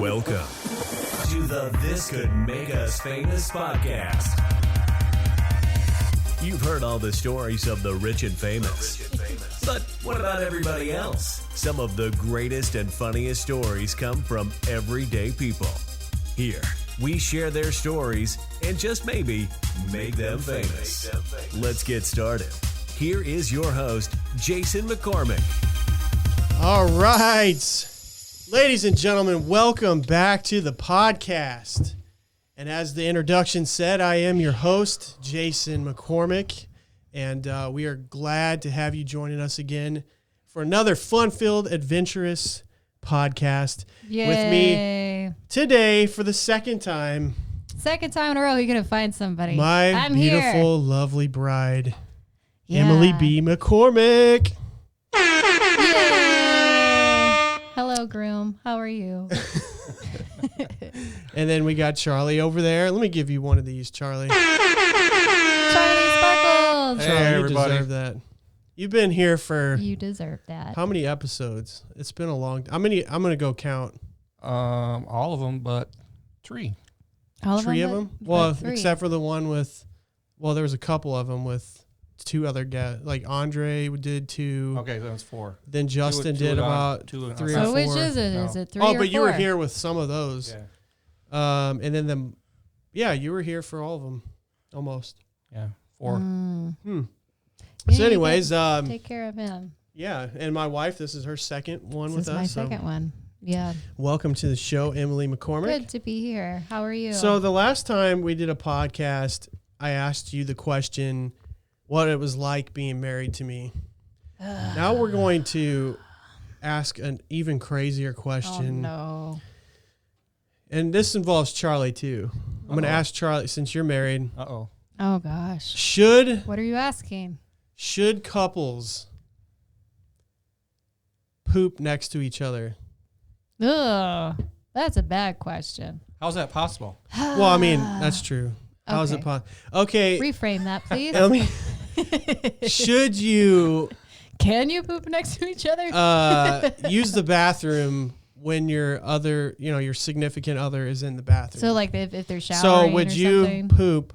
Welcome to the This Could Make Us Famous podcast. You've heard all the stories of the rich and famous. But what about everybody else? Some of the greatest and funniest stories come from everyday people. Here, we share their stories and just maybe make them famous. Let's get started. Here is your host, Jason McCormack. All right. Ladies and gentlemen, welcome back to the podcast. And as the introduction said, I am your host, Jason McCormack. And we are glad to have you joining us again for another fun-filled, adventurous podcast. Yay. With me today for the second time. Second time in a row, you're going to find somebody. I'm beautiful, here. lovely bride, Yeah. Emilee B. McCormack. Yay. Hello, groom. How are you? And then we got Charlie over there. Let me give you one of these, Charlie. Charlie Sparkles. Hey, Charlie, everybody. You deserve that. You've been here for You deserve that. how many episodes? It's been a long time. I'm going to go count. All of them, but three. All Three of them? Well, three. except for the one with, well, there was a couple of them with two other guys. Like Andre did two. Okay, that's four. Then Justin two did on- about two on- three So or which four. is it? No. Is it three Oh, or but you were four? here with some of those. Yeah. And then yeah, you were here for all of them. Almost. Yeah. Four. Yeah, So you anyways, take care of him. yeah, and my wife, this is her second one This with is my us. So second one. Yeah. welcome to the show, Emilee McCormack. Good to be here. How are you? So the last time we did a podcast, I asked you the question, what it was like being married to me. Now we're going to ask an even crazier question. Oh, no. And this involves Charlie too. I'm going to ask Charlie, since you're married, Uh-oh. Oh, gosh. should What are you asking? couples poop next to each other? Ugh. That's a bad question. How's that possible? Well, I mean, that's true. How is it Okay. possible? Okay. Reframe that, please. Should you Can you poop next to each other? use the bathroom when your significant other is in the bathroom? So, like, if they're showering So would or you something? poop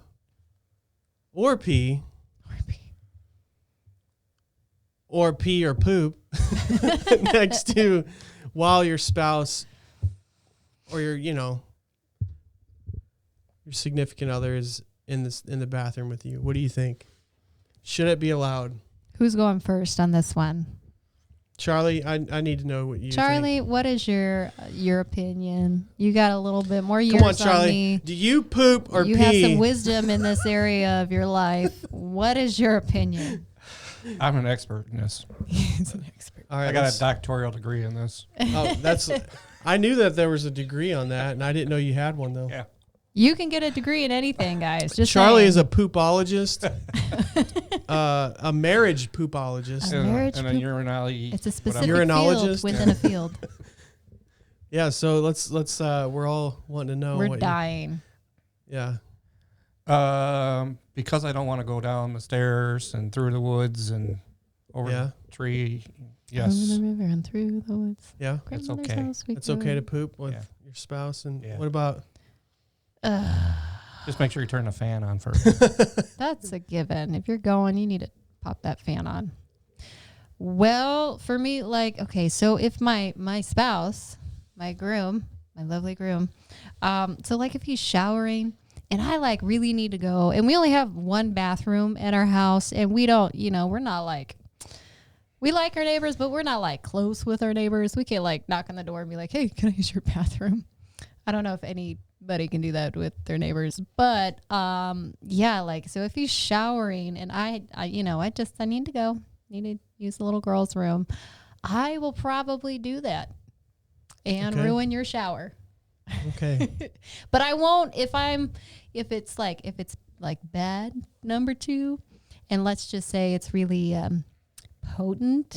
or pee or poop next to while your spouse or your significant other is in the bathroom with you? What do you think? Should it be allowed? Who's going first on this one? Charlie, I need to know what you think. Charlie, what is your opinion? You got a little bit more years Come on, Charlie. me. Do you poop or You pee? have some wisdom in this area of your life. What is your opinion? I'm an expert in this. He's an expert. All right, I got let's- a doctoral degree in this. I knew that there was a degree on that, and I didn't know you had one though. Yeah. You can get a degree in anything, guys. Just Charlie saying. is a poopologist, a marriage poopologist. A marriage and a poop- urinary. It's a specific Uриnologist? field within a field. Yeah, so let's we're all wanting to know. We're what dying. Yeah. Because I don't want to go down the stairs and through the woods and over Yeah. the tree. Over Yes. the river and through the woods. Yeah. It's Grandmother's okay. house we It's okay go. to poop with Yeah. your spouse. And Yeah. what about? Just make sure you turn the fan on first. That's a given. If you're going, you need to pop that fan on. Well, for me, like, okay, so if my spouse, my groom, my lovely groom, so like if he's showering and I like really need to go, and we only have one bathroom at our house, and we don't, we're not like, we like our neighbors, but we're not like close with our neighbors. We can't like knock on the door and be like, hey, can I use your bathroom? I don't know if anybody can do that with their neighbors, but yeah, like, so if he's showering and I need to go, need to use the little girl's room, I will probably do that and Okay. ruin your shower. Okay. But I won't if it's like bad number 2, and let's just say it's really potent.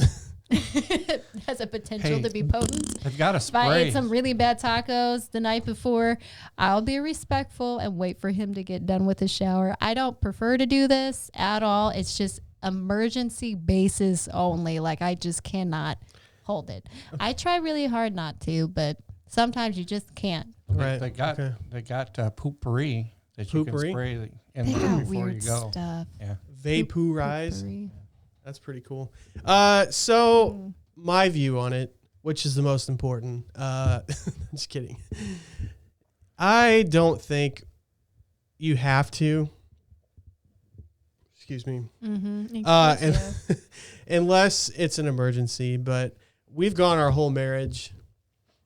Has a potential Hey, to be potent. I've got a If I spray. ate some really bad tacos the night before, I'll be respectful and wait for him to get done with his shower. I don't prefer to do this at all. It's just emergency basis only. Like, I just cannot hold it. I try really hard not to, but Sometimes you just can't. Right. They got poopery that you can Poopery? spray in They there got before weird you go. stuff. Yeah. Vaporize. Poopery. That's pretty cool. So my view on it, which is the most important. Just kidding. I don't think you have to. Excuse me. Unless it's an emergency. But we've gone our whole marriage.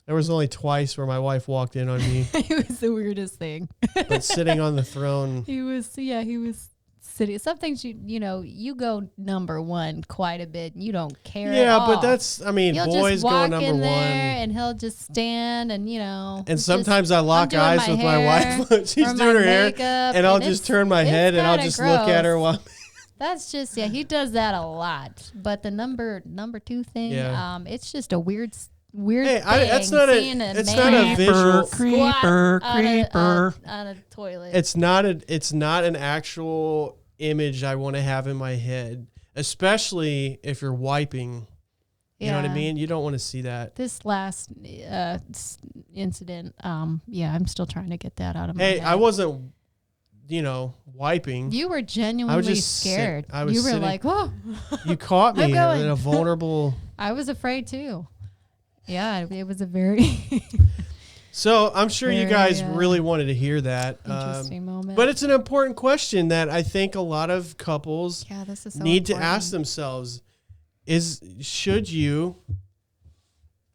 There was only twice where my wife walked in on me. It was the weirdest thing. But sitting on the throne. He was sitting. Some things you go number one quite a bit. And you don't care. Yeah, at all. but that's, He'll boys just go walk number in there one. and he'll just stand and And sometimes I lock eyes with my wife. She's doing her hair. And I'll just turn my head and I'll just look at her while. That's just, he does that a lot. But the number two thing, it's just a weird Hey, thing. that's not a visual Creeper. On a toilet. It's not an actual image I want to have in my head, especially if you're wiping. You know what I mean? You don't want to see that. This last incident, I'm still trying to get that out of my head. Hey, I wasn't, wiping. You were genuinely scared. You were like, whoa. You caught me in going. a vulnerable. I was afraid too. Yeah, it was a very So I'm sure you guys really wanted to hear that. interesting moment. But it's an important question that I think a lot of couples this is so need to important. ask themselves: should you?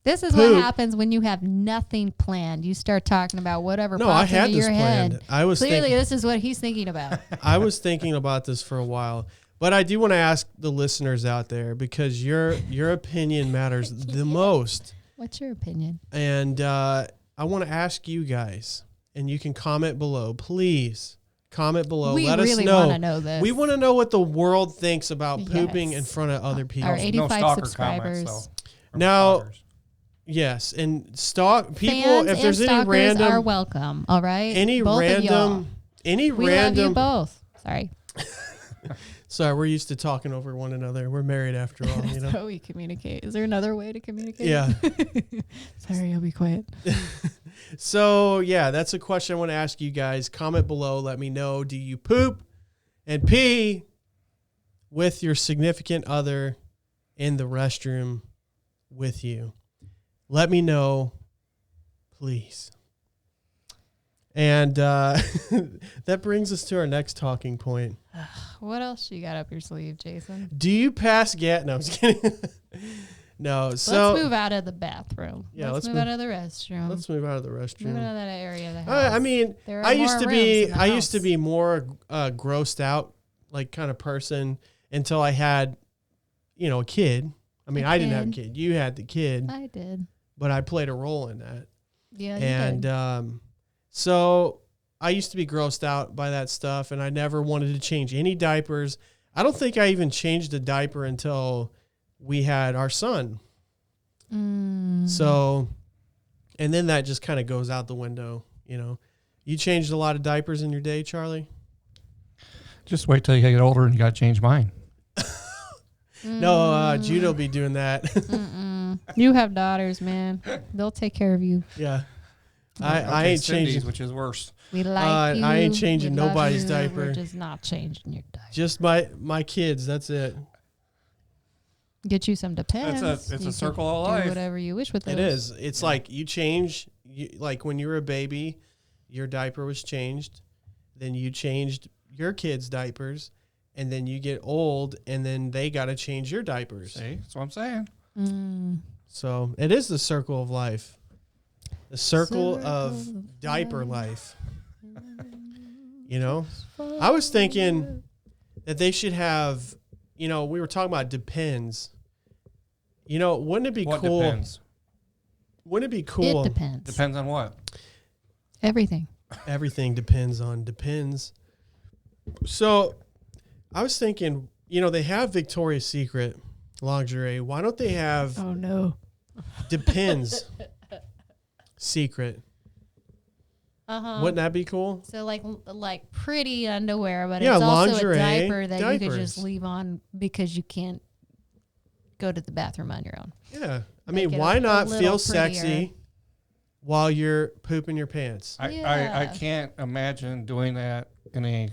This is poop? what happens when you have nothing planned. You start talking about whatever No, I pops had into this your planned. head. I was Clearly, thinking, this is what he's thinking about. I was thinking about this for a while, but I do want to ask the listeners out there because your opinion matters the most. What's your opinion? And I want to ask you guys, and you can comment below, please. Comment below. We Let really us know. want to know this. We want to know what the world thinks about pooping Yes. in front of other people. Our 85 No stalker subscribers. comments, though. Now, Stalkers. yes, and stalk people. Fans If there's and any stalkers random, are welcome. All right. any Both of y'all. random, any We random. love you both. Sorry. Sorry, we're used to talking over one another. We're married after all, you know. That's how we communicate. Is there another way to communicate? Yeah. Sorry, I'll be quiet. So, yeah, that's a question I want to ask you guys. Comment below. Let me know. Do you poop and pee with your significant other in the restroom with you? Let me know, please. And that brings us to our next talking point. What else you got up your sleeve, Jason? Do you pass gas? No, I'm just kidding. No, so let's move out of the bathroom. Yeah, let's move out of the restroom. let's move out of the Move restroom. out of that area of the house. I mean, There are I used more to rooms be in the I used to house. be more grossed out like kind of person until I had, a kid. I mean, I didn't have a kid. You had the kid, I did. but I played a role in that. Yeah, you And did. so I used to be grossed out by that stuff, and I never wanted to change any diapers. I don't think I even changed a diaper until we had our son. So, and then that just kind of goes out the window, You changed a lot of diapers in your day, Charlie? Just wait till you get older and you got to change mine. No, Jude'll be doing that. You have daughters, man. They'll take care of you. Yeah. I ain't Cindy's, changing. which is worse. We like you. I ain't changing we love nobody's you. diaper. We're just not changing your diaper. Just my kids. That's it. Get you some Depends. It's You a can circle of do life. whatever you wish with those. It is. It's like you change, like when you were a baby, your diaper was changed. Then you changed your kids' diapers. And then you get old, and then they got to change your diapers. See, that's what I'm saying. So it is the circle of life. The circle of diaper life. I was thinking that they should have, we were talking about Depends. Wouldn't it be What cool? depends? Wouldn't it be cool? It depends. Depends on what? Everything. Everything depends. So I was thinking, they have Victoria's Secret lingerie. Why don't they have Oh no. Depends Secret? Wouldn't that be cool? So like pretty underwear, but Yeah, it's also lingerie, a diaper that you could diapers. just leave on because you can't go to the bathroom on your own. Yeah. I Make mean, it why a not little feel prettier. sexy while you're pooping your pants. I can't imagine doing that in a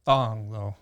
thong, though.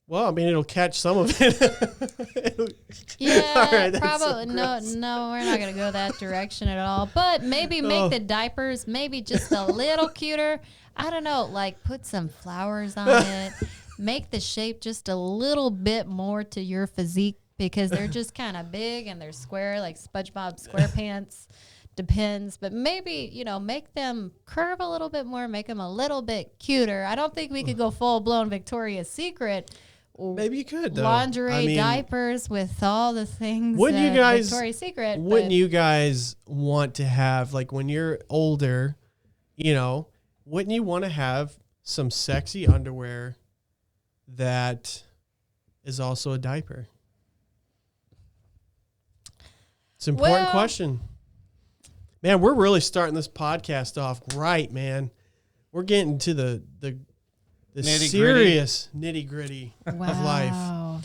Well, I mean, it'll catch some of it. Yeah, All right, that's probably. so No, gross. no, we're not going to go that direction at all. But maybe make the diapers maybe just a little cuter. I don't know, like put some flowers on it. Make the shape just a little bit more to your physique because they're just kind of big and they're square, like SpongeBob SquarePants. Depends, but maybe, make them curve a little bit more, make them a little bit cuter. I don't think we could go full-blown Victoria's Secret. Maybe you could, though. Lingerie, diapers with all the things wouldn't you guys, Victoria's Secret. Wouldn't you guys want to have, like, when you're older, wouldn't you want to have some sexy underwear that is also a diaper? It's an important question. Man, we're really starting this podcast off right, man. We're getting to the serious nitty-gritty of life. Wow.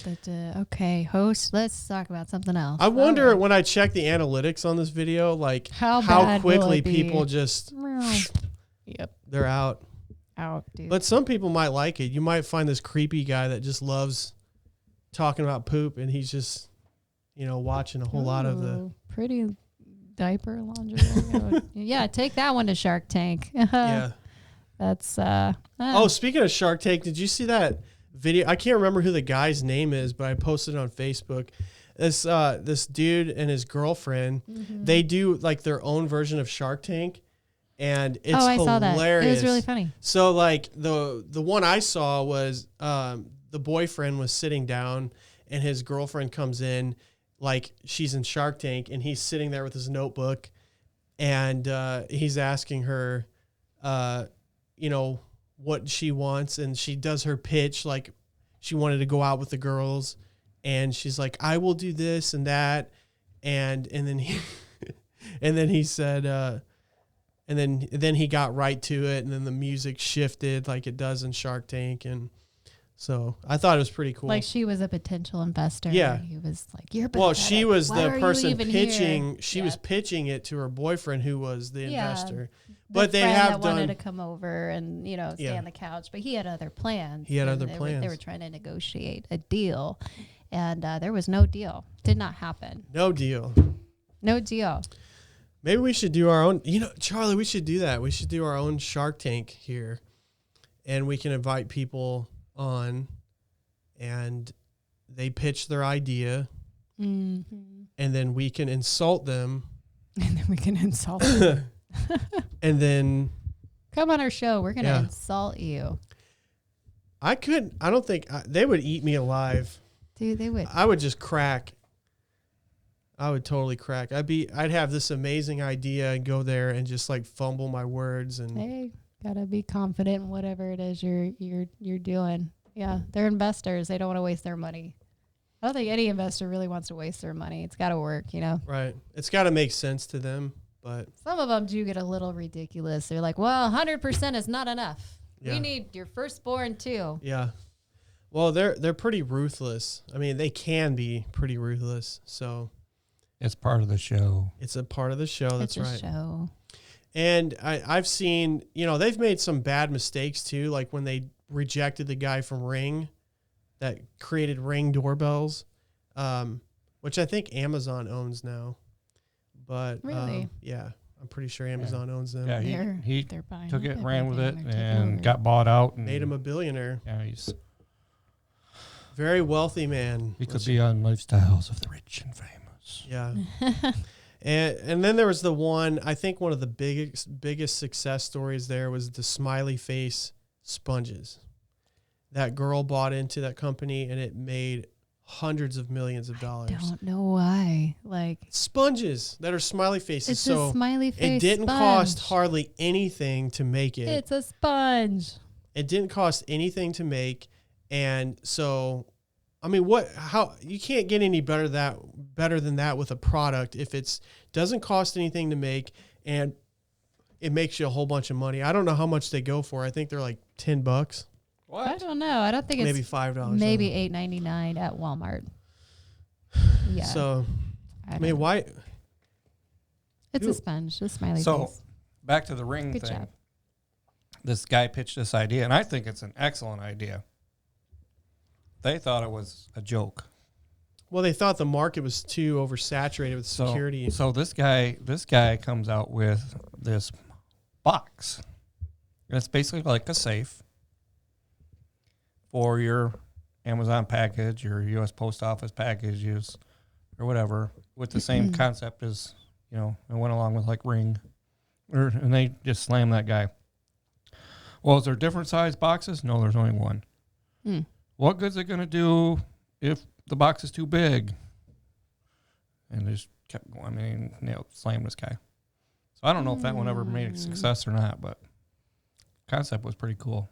Okay, host, let's talk about something else. I wonder when I check the analytics on this video, like how quickly it be? people just they're out, dude. But some people might like it. You might find this creepy guy that just loves talking about poop, and he's just watching a whole lot of the pretty diaper lingerie. Yeah, take that one to Shark Tank. yeah. That's Oh, speaking of Shark Tank, did you see that video? I can't remember who the guy's name is, but I posted it on Facebook. This dude and his girlfriend, they do like their own version of Shark Tank, and it's I hilarious. saw that. It was really funny. So like the one I saw was the boyfriend was sitting down and his girlfriend comes in like she's in Shark Tank and he's sitting there with his notebook and he's asking her what she wants, and she does her pitch like she wanted to go out with the girls, and she's like, I will do this and that, and then he and then he said and then he got right to it, and then the music shifted like it does in Shark Tank, and so I thought it was pretty cool. Like she was a potential investor. Yeah. He was like, you're pathetic. Well, she was Why the are you person even pitching. here? She was pitching it to her boyfriend, who was the investor. The But they friend have that done. wanted to come over and stay on the couch, but he had other plans. He had and other plans. They were trying to negotiate a deal, and there was no deal. Did not happen. No deal. No deal. Maybe we should do our own. Charlie, we should do that. We should do our own Shark Tank here, and we can invite people on, and they pitch their idea, and then we can insult them. And then we can insult them. And then come on our show. We're going to insult you. I don't think they would eat me alive. Dude, they would. I would just crack. I would totally crack. I'd have this amazing idea and go there and just like fumble my words and Hey, gotta be confident in whatever it is you're doing. Yeah, they're investors. They don't want to waste their money. I don't think any investor really wants to waste their money. It's got to work, Right. It's got to make sense to them, but some of them do get a little ridiculous. They're like, well, 100% is not enough. Yeah. We need your firstborn too. yeah. Well, they're pretty ruthless. I mean, they can be pretty ruthless. So It's part of the show. it's a part of the show. That's it's a right. show. And I've seen, they've made some bad mistakes too, like when they rejected the guy from Ring that created Ring doorbells, which I think Amazon owns now. But Really? yeah, I'm pretty sure Amazon owns them. Yeah, he They're buying took it, ran with it, everything. They're taking and over. got bought out. And Made him a billionaire. Yeah, he's Very wealthy man. he could be on Lifestyles of the Rich and Famous. Yeah. And then there was the one, I think one of the biggest success stories there was the smiley face sponges. That girl bought into that company and it made hundreds of millions of dollars. I don't know why. Like Sponges that are smiley faces. it's So a smiley face. it didn't sponge. cost hardly anything to make it. It's a sponge. It didn't cost anything to make. And so, I mean, how you can't get any better than that with a product if it's doesn't cost anything to make and it makes you a whole bunch of money. I don't know how much they go for. I think they're like $10. I don't know. I don't think Maybe it's $5. maybe $8.99 at Walmart. Yeah. So, I mean, don't know. why? It's a sponge, a smiley So face. back to the ring Good thing. job. This guy pitched this idea, and I think it's an excellent idea. They thought it was a joke. Well, they thought the market was too oversaturated with security. So this guy comes out with this box. And it's basically like a safe for your Amazon package, your U.S. Post Office packages, or whatever, with the same concept as, it went along with like Ring. And they just slammed that guy. Well, is there different size boxes? No, there's only one. What good's it going to do if the box is too big? And they just kept going. I mean, slammed this guy. So I don't know if that one ever made a success or not, but concept was pretty cool.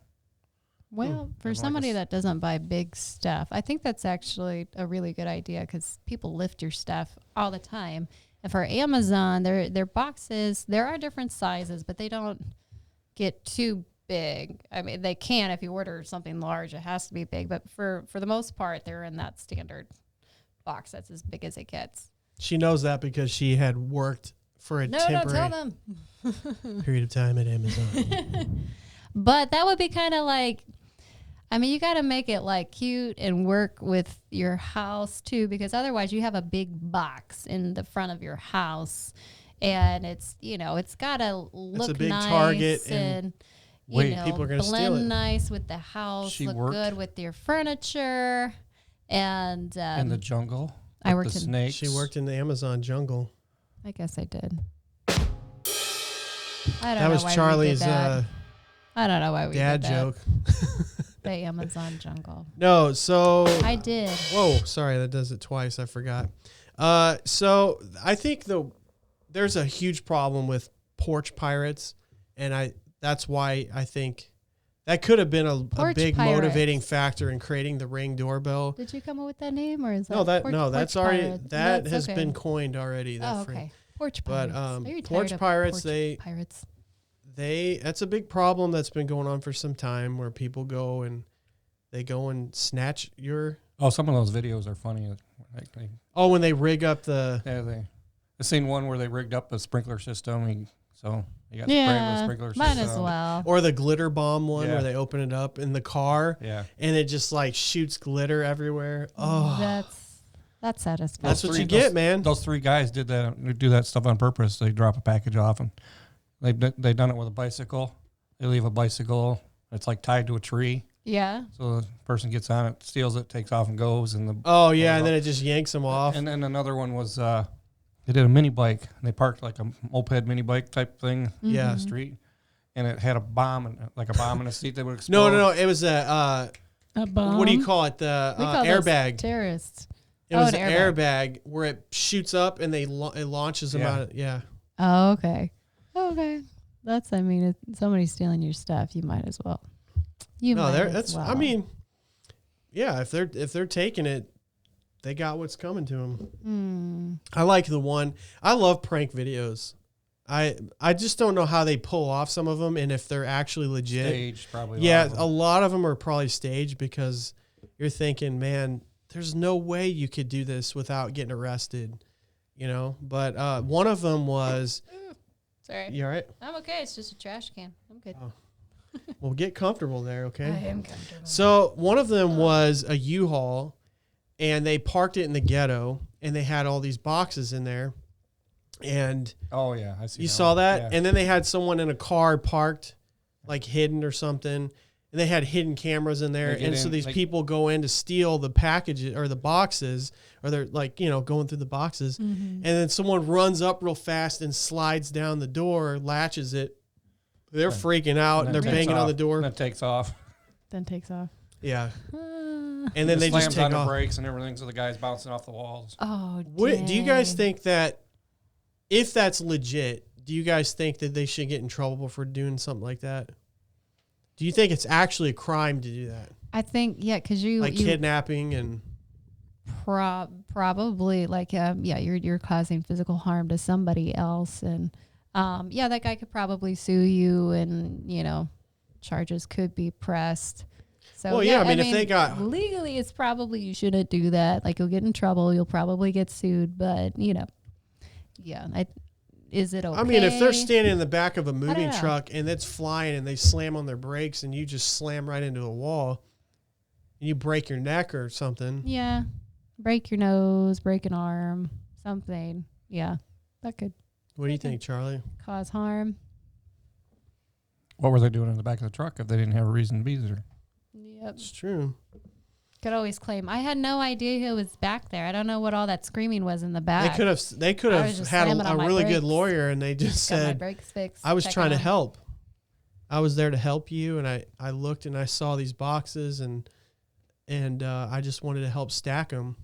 Well, for somebody that doesn't buy big stuff, I think that's actually a really good idea because people lift your stuff all the time. And for Amazon, their boxes, there are different sizes, but they don't get too big. I mean, they can if you order something large, it has to be big. But for the most part, they're in that standard box that's as big as it gets. She knows that because she had worked for a temporary tell them. period of time at Amazon. But that would be kind of like, I mean, you got to make it like cute and work with your house too, because otherwise you have a big box in the front of your house, and it's it's got to look a big nice Target and people are going to steal blend it. nice with the house, look good with your furniture, and in the jungle, I with worked the in. snakes. She worked in the Amazon jungle. I guess I did. I don't That know was why we did Charlie's that. I don't know why we dad did that. joke. The Amazon jungle. No, so I did. Whoa, sorry, that does it twice. I forgot. So I think there's a huge problem with porch pirates, and that's why I think that could have been a big pirates. motivating factor in creating the Ring doorbell. Did you come up with that name, or is that that's porch already pirates? that That's has okay. been coined already. That Oh, phrase. okay. Porch But, pirates. Are you porch tired of pirates, porch pirates. That's a big problem that's been going on for some time, where people go and snatch your. Oh, some of those videos are funny. When they rig up the. Yeah, I seen one where they rigged up a sprinkler system. So you got sprayed with a Yeah, sprinkler might system. as well. Or the glitter bomb one Yeah. where they open it up in the car. Yeah. And it just like shoots glitter everywhere. Oh, That's satisfying. that's what you get, man. Those three guys do that stuff on purpose. They drop a package off, and they've done it with a bicycle. They leave a bicycle. It's like tied to a tree. Yeah. So the person gets on it, steals it, takes off, and goes. And And then it just yanks them off. And then another one was they did a mini bike, and they parked like a moped mini bike type thing Yeah. on the street, and it had a bomb in a seat that would explode. No. It was a bomb. what do you call it? The We call those airbag. terrorists. It was an an airbag where it shoots up and it launches them out. Yeah. Oh, okay. Okay. If somebody's stealing your stuff, you might as well. I mean, yeah, if they're taking it, they got what's coming to them. I like the one. I love prank videos. I just don't know how they pull off some of them and if they're actually legit. Staged, probably. Yeah, a lot of them are probably staged because you're thinking, man, there's no way you could do this without getting arrested, But one of them was. Sorry. You all right? I'm okay. It's just a trash can. I'm good. Oh. Well, get comfortable there, okay? I am comfortable. So one of them was a U-Haul, and they parked it in the ghetto, and they had all these boxes in there. And oh yeah, I see. You saw that? Yeah. And then they had someone in a car parked, like hidden or something. And they had hidden cameras in there. And so these people go in to steal the packages or the boxes, or they're like, going through the boxes. Mm-hmm. And then someone runs up real fast and slides down the door, latches it. They're freaking out and they're banging on the door. And it takes off. Then takes off. Yeah. And then they just slams take on off. the brakes and everything, so the guy's bouncing off the walls. Oh, Do you guys think that if that's legit, do you guys think that they should get in trouble for doing something like that? Do you think it's actually a crime to do that? I think, because you kidnapping and probably you're causing physical harm to somebody else, and that guy could probably sue you, and charges could be pressed. So if they got legally, it's probably you shouldn't do that. Like, you'll get in trouble, you'll probably get sued, but is it okay? I mean, if they're standing in the back of a moving know. truck and it's flying and they slam on their brakes and you just slam right into a wall and you break your neck or something. Yeah. Break your nose, break an arm, something. Yeah. That could What do you think, Charlie? cause harm. What were they doing in the back of the truck if they didn't have a reason to be there? Yep. It's true. Could always claim, I had no idea who was back there. I don't know what all that screaming was in the back. They could I was have just had slamming a on my really good brakes. lawyer and they just Got my said, brakes fixed. I was check trying to on. help. I was there to help you, and I looked and I saw these boxes, and I just wanted to help stack them.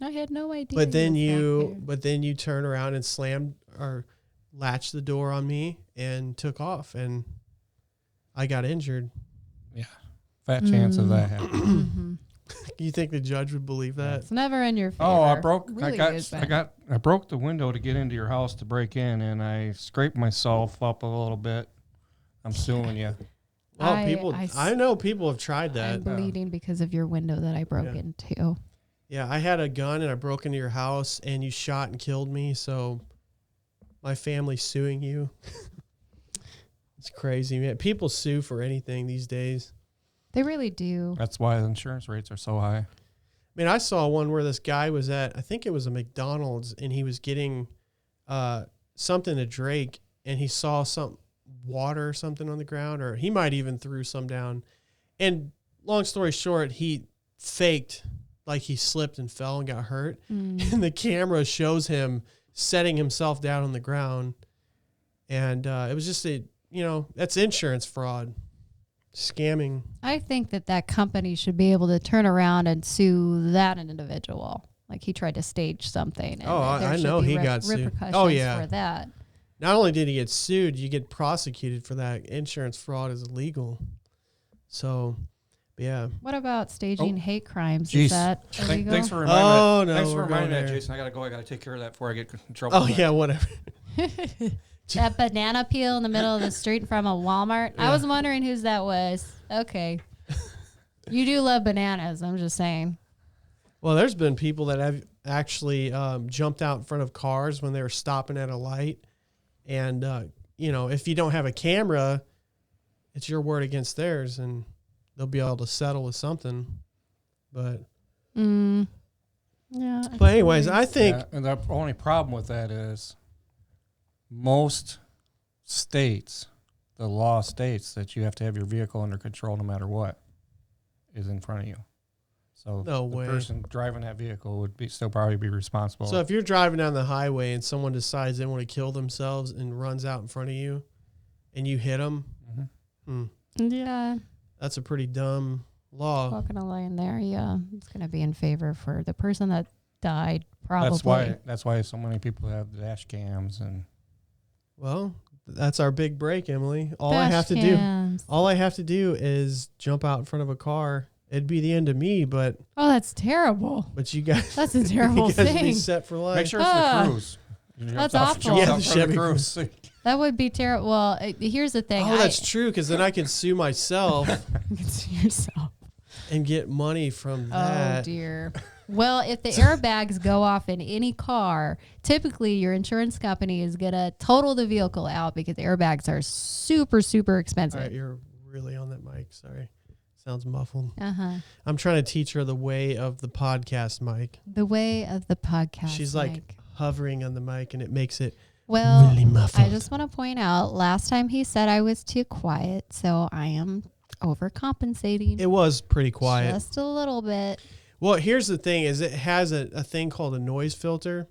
I had no idea. But then he was you, back but then you turned around and slammed or latched the door on me and took off, and I got injured. Yeah. Fat chance of that happening. there. Mhm. You think the judge would believe that? It's never in your favor. Oh, I Really is bad. broke the window to get into your house to break in, and I scraped myself up a little bit. I'm suing you. Well, I I know people have tried that. I'm bleeding because of your window that I broke Yeah. into. Yeah, I had a gun and I broke into your house and you shot and killed me. So my family's suing you. It's crazy, man. People sue for anything these days. They really do. That's why the insurance rates are so high. I mean, I saw one where this guy was at, I think it was a McDonald's, and he was getting something to drink, and he saw some water or something on the ground, or he might even threw some down. And long story short, he faked like he slipped and fell and got hurt. Mm. And the camera shows him setting himself down on the ground. And it was just that's insurance fraud, scamming. I think that company should be able to turn around and sue that individual. Like he tried to stage something. And Oh, there I should know be he got sued. repercussions Oh, yeah. for that. Not only did he get sued, you get prosecuted for that. Insurance fraud is illegal. So, yeah. What about staging hate crimes? Jeez. Is that illegal? Thanks for reminding Oh, no, Thanks for we're reminding going that, there. Jason. I gotta go. I gotta take care of that before I get in trouble. Oh, with yeah, that. whatever. That banana peel in the middle of the street from a Walmart. I Yeah. was wondering whose that was. Okay. You do love bananas. I'm just saying. Well, there's been people that have actually jumped out in front of cars when they were stopping at a light. And, if you don't have a camera, it's your word against theirs, and they'll be able to settle with something. But, Yeah. but anyways, I think, Yeah, and the only problem with that is most states, the law states that you have to have your vehicle under control no matter what is in front of you. So No the way. person driving that vehicle would still probably be responsible. so if you're driving down the highway and someone decides they want to kill themselves and runs out in front of you and you hit them, Yeah. that's a pretty dumb law. Walking a line there. Yeah. It's going to be in favor for the person that died, probably. That's why so many people have dash cams and Well, that's our big break, Emilee. All Dash I have to do is jump out in front of a car. It'd be the end of me, but Oh, that's terrible. you guys, That's a terrible you guys be thing. set for life. make sure it's Ah. the cruise. That's awful. Yeah, Yeah, the the Chevy cruise. That would be terrible. Well, here's the thing. Oh, that's true, because then I can sue myself You can see yourself. and get money from Oh, that. dear. Well, if the airbags go off in any car, typically your insurance company is going to total the vehicle out because airbags are super, super All expensive. right, you're really on that mic. Sorry. Sounds muffled. Uh-huh. I'm trying to teach her the way of the podcast mic. The way of the podcast. She's like Mike. hovering on the mic, and it makes it Well, really muffled. I just want to point out, last time he said I was too quiet, so I am overcompensating. It was pretty quiet. Just a little bit. Well, here's the thing: is it has a thing called a noise filter,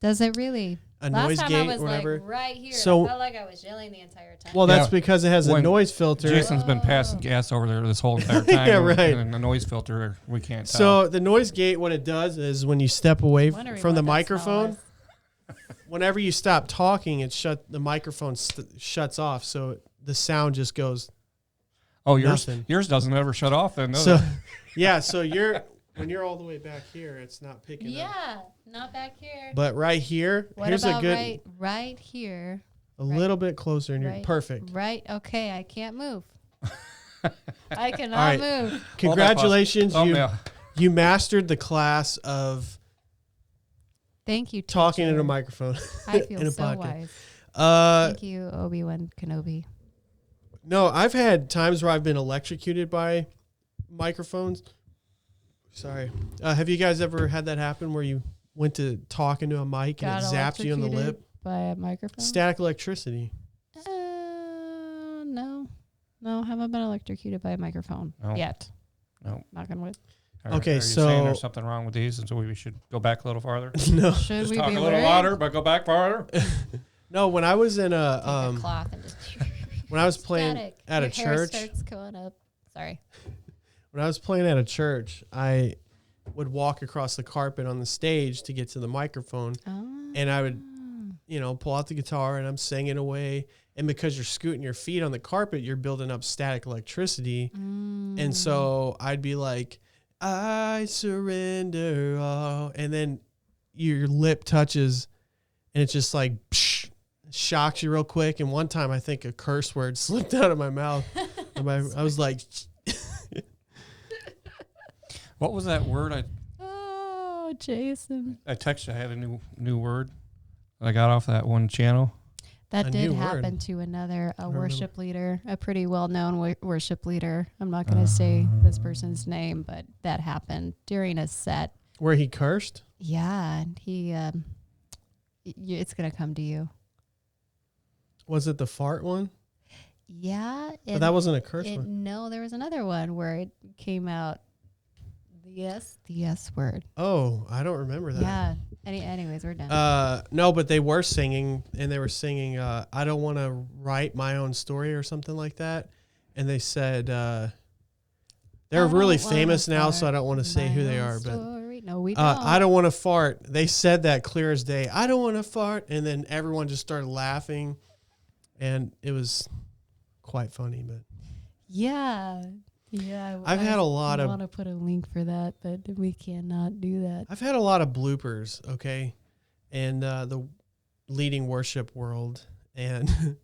Does it really? a Last noise time gate, I was whatever. like right here. So- I felt like I was yelling the entire time. Well, that's Yeah. because it has a When noise filter. Jason's been passing gas over there this whole entire time. Yeah, right. And the noise filter, we can't tell. So the noise gate, what it does is when you step away Wondering from the what that smell microphone, was. whenever you stop talking, the microphone shuts off, so the sound just goes. oh, yours nothing. yours doesn't ever shut off then, does So, it? yeah, so when you're all the way back here, it's not picking up. Yeah, not back here. But right here, What here's about a good, right here? a little bit closer, and you're Right. perfect. Right. Okay, I can't move. I cannot All right. move. Congratulations, Thumbnail. you mastered the class of Thank you, talking in teacher. a microphone. I feel in a so podcast. wise. Thank you, Obi-Wan Kenobi. No, I've had times where I've been electrocuted by microphones. Sorry. Have you guys ever had that happen where you went to talk into a mic and it zapped you in the lip? By a microphone? Static electricity. No, haven't been electrocuted by a microphone yet. No. Knock on wood. Okay, are you so saying there's something wrong with these, and so we should go back a little farther? No. Should Just we talk be a little worried? louder, but go back farther. No, when I was in Take a a cloth and just when I was playing static. at Your a hair church, starts going up. Sorry. when I was playing at a church, I would walk across the carpet on the stage to get to the microphone, and I would, pull out the guitar and I'm singing away. And because you're scooting your feet on the carpet, you're building up static electricity. And so I'd be like, I surrender all. And then your lip touches and it's just like, psh, shocks you real quick. And one time I think a curse word slipped out of my mouth. And I was like, What was that word? Oh, Jason. I texted you. I had a new word I got off that one channel. That A did new happen word. to another remember. worship leader, a pretty well-known worship leader. I'm not going to say this person's name, but that happened during a set. where he cursed? Yeah, and he, it's going to come to you. Was it the fart one? Yeah. But that wasn't a curse one. No, there was another one where it came out the S word. Oh, I don't remember that. Yeah. Anyways, we're done. No, but they were singing, and they were singing, I don't want to write my own story or something like that. And they said, they're really famous now, so I don't want to say who they are. But No, we don't. I don't want to fart. They said that clear as day. I don't want to fart. And then everyone just started laughing, and it was quite funny. But Yeah. I've had a lot I of. want to put a link for that, but we cannot do that. I've had a lot of bloopers, okay, in the leading worship world, and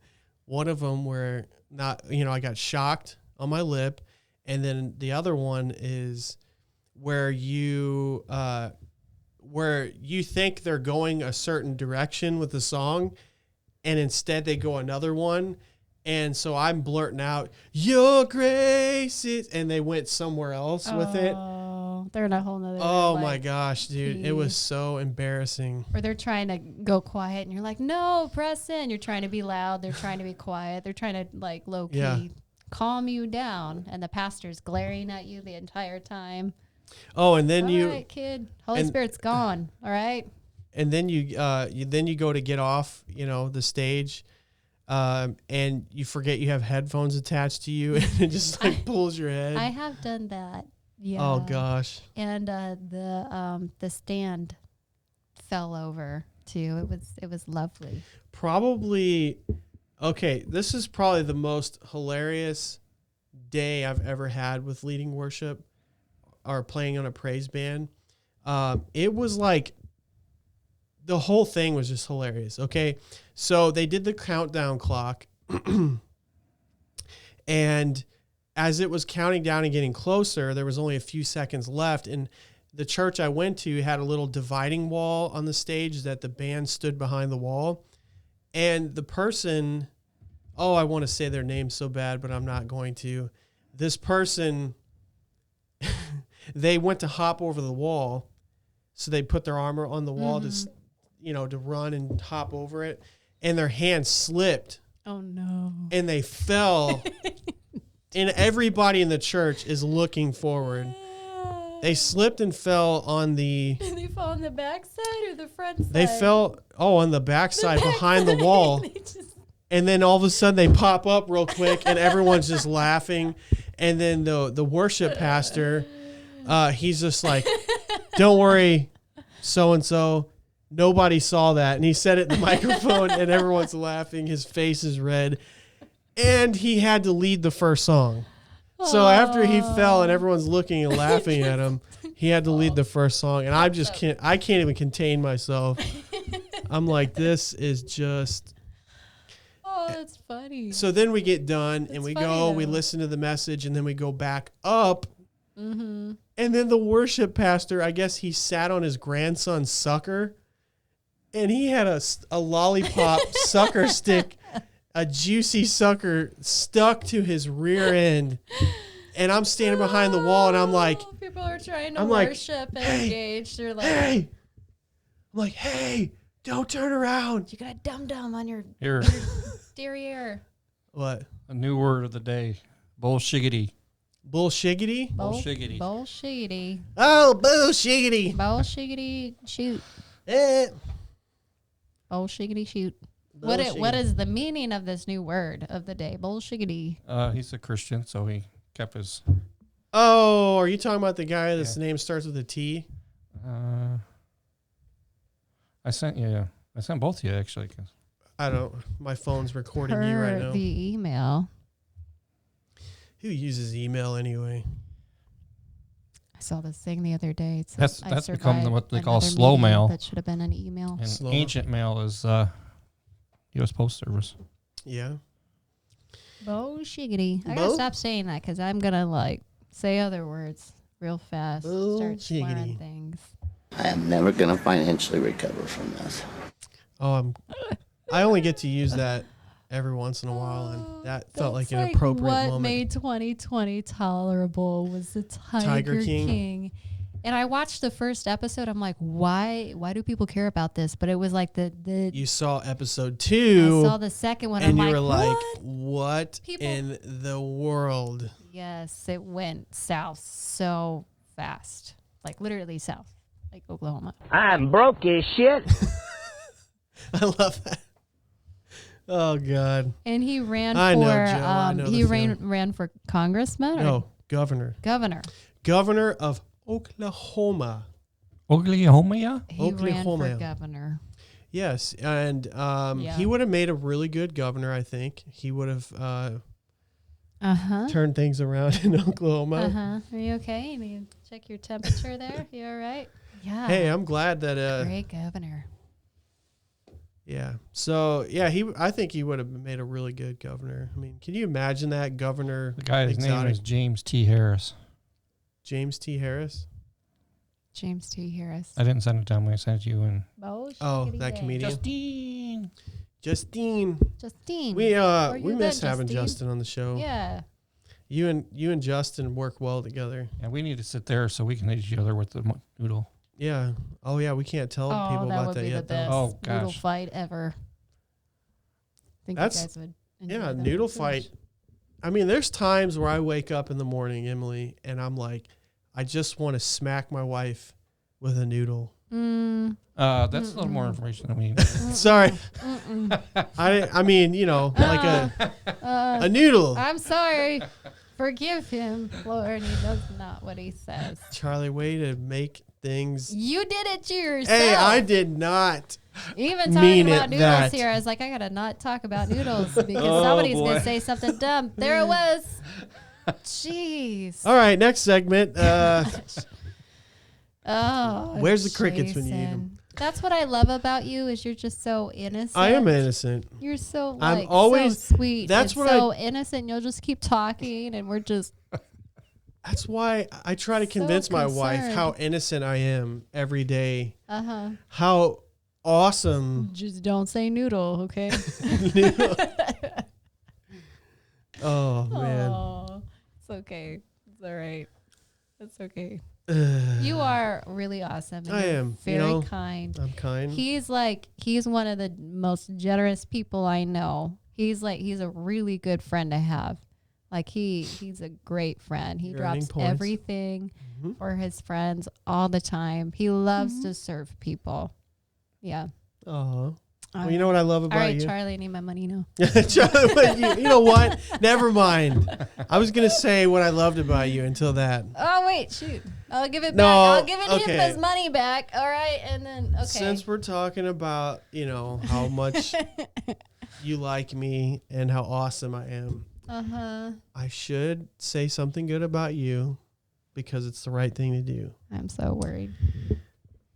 one of them where I got shocked on my lip, and then the other one is where you think they're going a certain direction with the song, and instead they go another one. And so I'm blurting out, your grace is, and they went somewhere else with it. Oh, they're in a whole nother. Oh my gosh, dude. It was so embarrassing. Or they're trying to go quiet and you're like, no, press in. You're trying to be loud. They're trying to be quiet. They're trying to like low key calm you down. And the pastor's glaring at you the entire time. Oh, and then All right, kid. Holy Spirit's gone. All right. And then you go to get off, the stage. And you forget you have headphones attached to you, and it just like pulls your head. I have done that. Yeah. Oh gosh. And the stand fell over too. It was lovely. Probably. Okay, this is probably the most hilarious day I've ever had with leading worship or playing on a praise band. It was like the whole thing was just hilarious. Okay. So they did the countdown clock, and as it was counting down and getting closer, there was only a few seconds left. And the church I went to had a little dividing wall on the stage that the band stood behind the wall. And the person, I want to say their name so bad, but I'm not going to. This person, they went to hop over the wall. So they put their armor on the wall to run and hop over it. And their hand slipped. Oh no. And they fell. And everybody in the church is looking forward. They slipped and fell on the... They fell on the back side or the front side? They fell, on the back side behind the wall. And then all of a sudden they pop up real quick and everyone's just laughing. And then the worship pastor, he's just like, don't worry, so-and-so. Nobody saw that. And he said it in the microphone and everyone's laughing. His face is red. And he had to lead the first song. So after he fell and everyone's looking and laughing at him, he had to lead the first song. And I can't even contain myself. I'm like, this is just... Oh, that's funny. So then we get done and we go, we though. listen to the message, and then we go back up. Mm-hmm. And then the worship pastor, I guess he sat on his grandson's sucker and he had a lollipop sucker stick, a juicy sucker stuck to his rear end. And I'm standing behind the wall, and I'm like, people are trying to I'm like, worship and hey, engage. They're like, hey. I'm like, hey, don't turn around. you got a dum-dum on your Here, derriere. What? a new word of the day. Bullshiggity. Bullshiggity? Bullshiggity. Bullshiggity. Oh, bullshiggity. Bullshiggity shoot. Eh. Bullshiggity shoot. Bullshiggity. What is the meaning of this new word of the day? Bullshiggity. He's a Christian, so he kept his. Oh, are you talking about the guy that's name starts with a T? I sent both of you actually. I don't. My phone's recording you right now. The email. Who uses email anyway? I saw this thing the other day. It said, That's "I become survived what they call another slow meeting mail." That should have been an email. And Slow. ancient mail is U.S. Post Service. Yeah. Bullshiggity. I gotta stop saying that because I'm gonna like say other words real fast. Start Bullshiggity. swearing things. I am never going to financially recover from this. Oh, I only get to use that every once in a while, and that felt like an That's appropriate what moment. made 2020 tolerable was the Tiger King. And I watched the first episode. I'm like, why do people care about this? But it was like the You saw episode I 2, saw the second one. and I'm you were like, what? what People- in the world? Yes, it went south so fast. Like literally south, like Oklahoma. I'm broke as shit. I love that. Oh, God. And he ran I know, for Joe. I know he the ran for congressman or No, governor. governor. Governor of Oklahoma. Oklahoma, yeah? He ran Oklahoma. for governor. Yes, and Yeah. he would have made a really good governor, I think. He would have Uh-huh. turned things around in Oklahoma. Uh-huh. Are you okay? You need to check your temperature there? You all right? Yeah. Hey, I'm glad that Great governor. yeah. So, yeah, I think he would have made a really good governor. I mean, can you imagine that governor? The guy's name exotic? is James T. Harris. James T. Harris. James T. Harris. I didn't send it down when I sent it to you. And Oh, that comedian. Justine. Justine. We Where you miss been, having Justine? Justin on the show. Yeah. You and Justin work well together. Yeah, we need to sit there so we can hit each other with the noodle. Yeah. Oh yeah, we can't tell people that about would that be yet. the though. best Oh, noodle gosh. fight ever. I think That's- you guys would enjoy Yeah, that noodle so fight. much. I mean, there's times where I wake up in the morning, Emilee, and I'm like, I just want to smack my wife with a noodle. That's a little more information than we need. Sorry. I mean, like a noodle. I'm sorry. Forgive him, Lord. He does not what he says. Charlie, way to make things. You did it to yourself. Hey, I did not. Even mean talking about it noodles that. here, I was like, I gotta not talk about noodles because somebody's boy. gonna say something dumb. There it was. Jeez. All right, next segment. Oh, Where's the crickets when you need Jason. 'em? That's what I love about you is you're just so innocent. I am innocent. You're so I'm like always- so sweet. that's and what so innocent. You'll just keep talking, and we're just That's why I try to So convince my wife concerned. how innocent I am every day. uh-huh. How awesome. Just don't say noodle, okay? Oh, man. Oh, it's okay. It's all right. It's okay. You are really awesome. and I you're am, very kind. I'm kind. He's one of the most generous people I know. He's a really good friend to have. Like he's a great friend. He You're earning drops points. everything Mhm. for his friends all the time. He loves to serve people. Yeah. Oh. Well, you know what I love All about right, you? Charlie, I need my money now. Charlie, but you know what? Never mind. I was going to say what I loved about you until that. Oh wait, shoot! I'll give it No, back. I'll give it okay. him his money back. All right, and then okay. Since we're talking about, how much you like me and how awesome I am, I should say something good about you because it's the right thing to do. I'm so worried.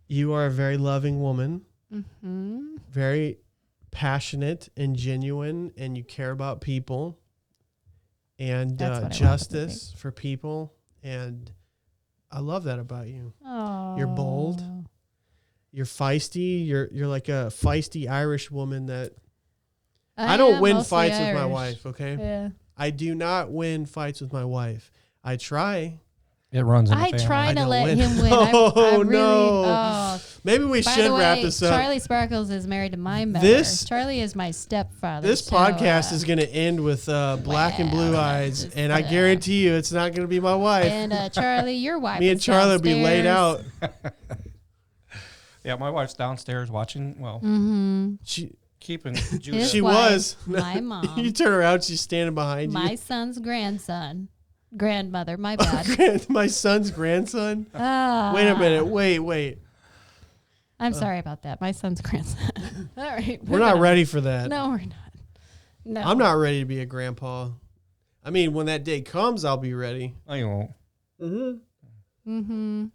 You are a very loving woman, Mm-hmm. very passionate and genuine, and you care about people and That's what I want justice for people. And I love that about you. Oh, You're bold. You're feisty. You're like a feisty Irish woman that I don't am win mostly fights with my Irish. wife, okay? Yeah. I do not win fights with my wife. I try. It runs in the I family. try I to don't let win. him win. Oh, I really, no. Oh. Maybe we By should the way, wrap this up. Charlie Sparkles is married to my mother. This- Charlie is my stepfather. This so, podcast is going to end with black and blue well, eyes, just, and I guarantee you it's not going to be my wife. And Charlie, your wife. Me and is Charlie will be laid out. downstairs. Yeah, my wife's downstairs watching. Well, She keeping His Judah. She wife, was. my mom. You turn around, she's standing behind My you. son's grandmother. My bad. My son's grandson. Ah. Wait a minute. Wait. I'm sorry about that. My son's grandson. All right. We're not ready for that. No, we're not. No. I'm not ready to be a grandpa. I mean, when that day comes, I'll be ready. No, you won't. Mm-hmm.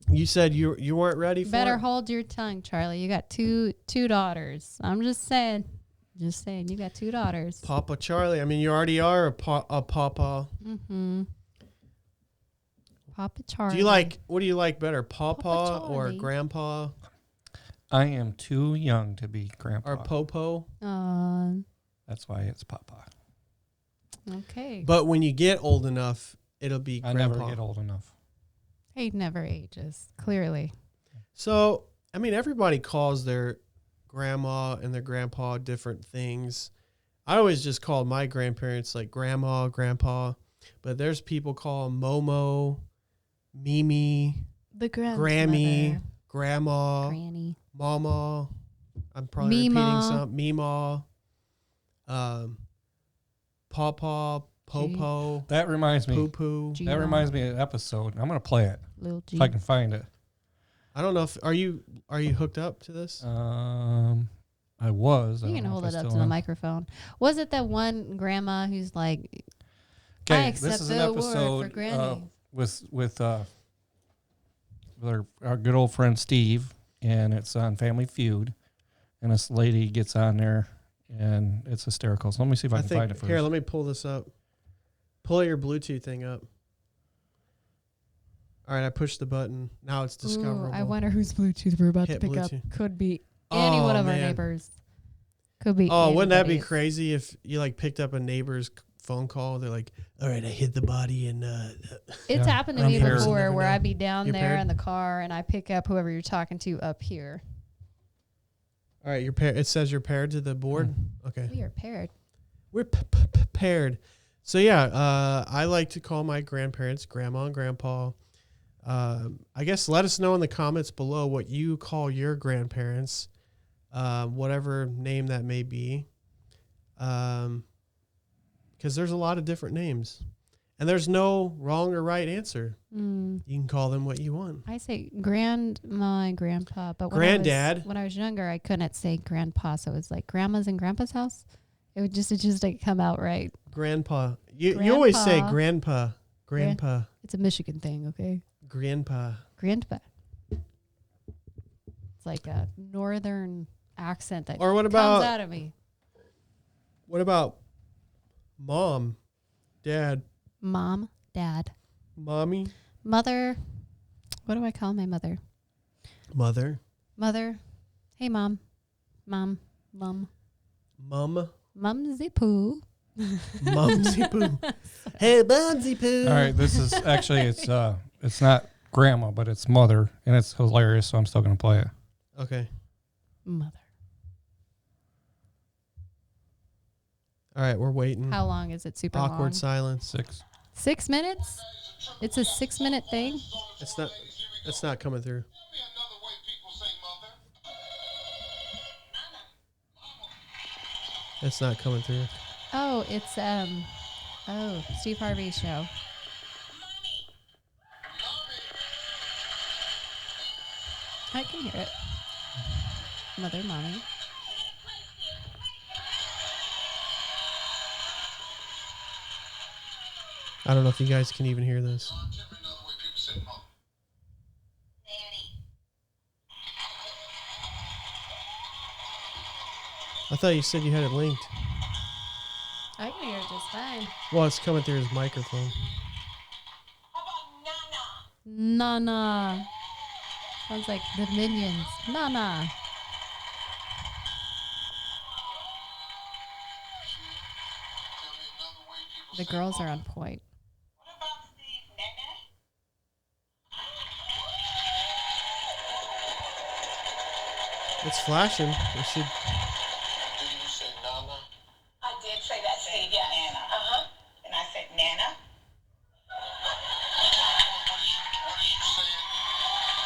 You said you weren't ready for Better it? hold your tongue, Charlie. You got two daughters. I'm just saying. Just saying. You got two daughters. Papa Charlie. I mean, you already are a papa. Mm-hmm. Papa Charlie. What do you like better, papa or Charlie. grandpa I am too young to be grandpa. or popo? That's why it's papa. Okay. But when you get old enough, it'll be I grandpa. never get old enough. He never ages, clearly. So, I mean, everybody calls their grandma and their grandpa different things. I always just called my grandparents like grandma, grandpa, but there's people call them Momo, Mimi, The Grammy, grandma, Granny. mama. I'm probably repeating Meemaw. some. Meemaw, pawpaw, popo, That reminds me. poo poo. G- That reminds me of an episode. I'm gonna play it Little G. if I can find it. I don't know if are you hooked up to this? I was. I You don't can know hold if I it up still to the am. microphone. Was it that one grandma who's like, I Okay, accept this is an the award for episode Granny. with our good old friend Steve, and it's on Family Feud, and this lady gets on there, and it's hysterical. So let me see if I can find it first. Here, let me pull this up. Pull your Bluetooth thing up. All right, I pushed the button. Now it's discoverable. Ooh, I wonder whose Bluetooth we're about Hit to pick up. Bluetooth. Could be any one of our man. neighbors. Could be. Oh, wouldn't that be anybody's. crazy if you like picked up a neighbor's phone call? They're like, "All right, I hit the body and It's Yeah, happened to I'm me paired. before Never where know. I'd be down You're there paired? in the car and I pick up whoever you're talking to up here. all right, you're paired. It says you're paired to the board. Okay, We are paired. we're paired. So yeah, I like to call my grandparents grandma and grandpa. I guess let us know in the comments below what you call your grandparents, whatever name that may be. Because there's a lot of different names, and there's no wrong or right answer. You can call them what you want. I say grandma and grandpa, but Granddad. when I was younger, I couldn't say grandpa, so it was like grandma's and grandpa's house. It just like come out right. Grandpa. You always say Grandpa. grandpa. It's a Michigan thing, okay? Grandpa. Grandpa. It's like a northern accent that Or what about- comes out of me. What about mom, dad, Mom, dad, mommy, mother. What do I call my mother? mother, Mother. Hey, mom. Mum. mum, Mumsy poo. mumsy poo. Hey, mumsy poo. All right, this is actually it's not grandma, but it's mother, and it's hilarious. So I'm still gonna play it. Okay. Mother. All right, we're waiting. How long is it? Super Awkward long. silence. 6. 6 minutes? It's a 6-minute thing? It's not coming through. It's not coming through. Oh, it's Steve Harvey's show. I can hear it. Mother, mommy. I don't know if you guys can even hear this. I thought you said you had it linked. I can hear it just fine. Well, it's coming through his microphone. Nana. Sounds like the Minions. Nana. The girls are on point. It's flashing. It should. Did you say Nana? I did say that, Steve. Yeah, Nana. And I said Nana. What is you saying?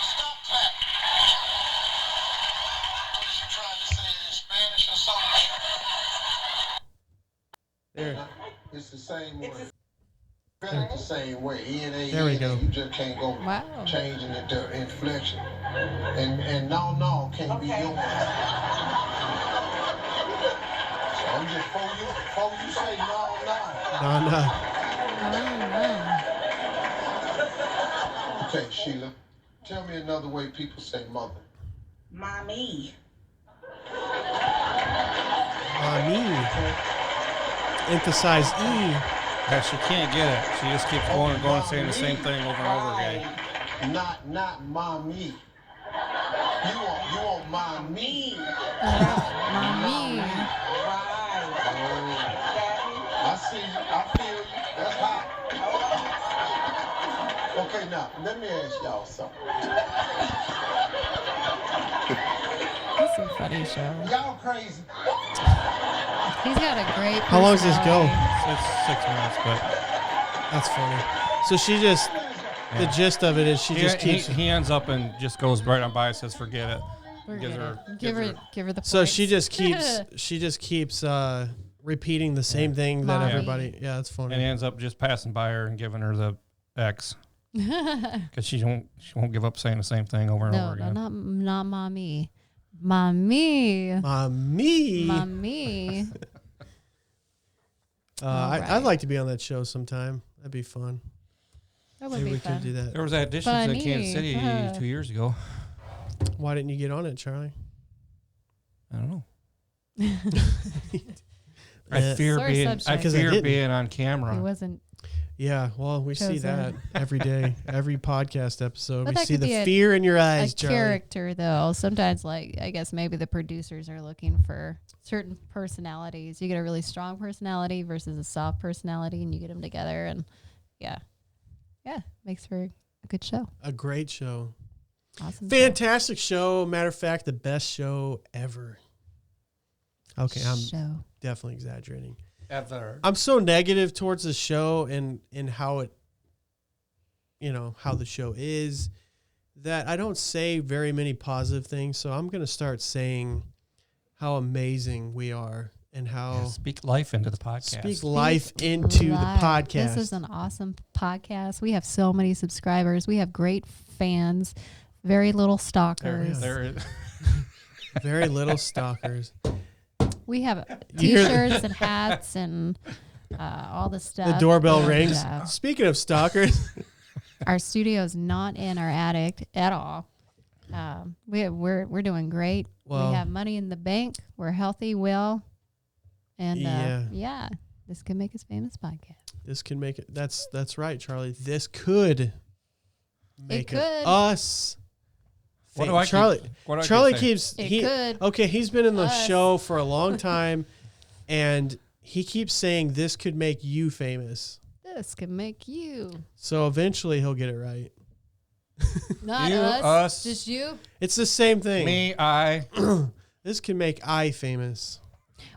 Stop that. What is you trying to say in Spanish or something? There. It's the same way. The same way. There we go. You just can't go changing it to inflection. And no can't be yours. So I'm just before you say no. Okay, Sheila, tell me another way people say mother. Mommy. Emphasize E. Yeah, she can't get it. She just keeps going and going, saying the same thing over and over again. Not mommy. You want mommy. Mommy. Right. I see you. I feel you. That's hot. Okay, now, let me ask y'all something. That's a funny show. Y'all crazy. He's got a great. How long does this go? It's 6 minutes, but That's funny. So she just, the gist of it is she just keeps. he ends up and just goes right on by and says, "Forget it." Forget Gives it. Give her the. So points. she just keeps repeating the same thing that Mommy. everybody. Yeah, that's And he funny. ends up just passing by her and giving her the X because she won't give up saying the same thing over and over No, again. not mommy. Mommy. Mommy. Alright. I'd like to be on that show sometime. That'd be fun. That would Maybe be we fun. could do that. There was additions in Kansas City Funny. 2 years ago. Why didn't you get on it, Charlie? I don't know. Uh, I fear Sore being subject. I 'Cause I fear didn't. being on He camera. wasn't. Yeah, well, we see that Chosen. every day, every podcast episode. But We that see could the be fear in your A eyes, Charlie. character, though. Sometimes, like, I guess maybe the producers are looking for certain personalities. You get a really strong personality versus a soft personality, and you get them together, and yeah, makes for a good show. A great show. Awesome. show. Fantastic show. Matter of fact, the best show ever. Okay, I'm show. definitely exaggerating. Ever. I'm so negative towards the show and how it, how the show is, that I don't say very many positive things. So I'm going to start saying how amazing we are and how Speak life into the podcast. speak life into Live. the podcast. This is an awesome podcast. We have so many subscribers. We have great fans. Very little stalkers. There is. Very little stalkers. We have You hear- T-shirts and hats and all the stuff. The doorbell And, rings. Speaking of stalkers, our studio's not in our attic at all. We're doing great. Well- we have money in the bank. We're healthy, well, and Yeah. this could make us famous podcast. this can make it. That's right, Charlie. This could make could. us. What do I Charlie? keep- what do I keep Charlie saying? keeps. It he, could. Okay, he's been in the Us. show for a long time, and he keeps saying this could make you famous. This could make you, So eventually he'll get it right. not You, us, us. just you. It's the same thing. Me, I. This can make I famous.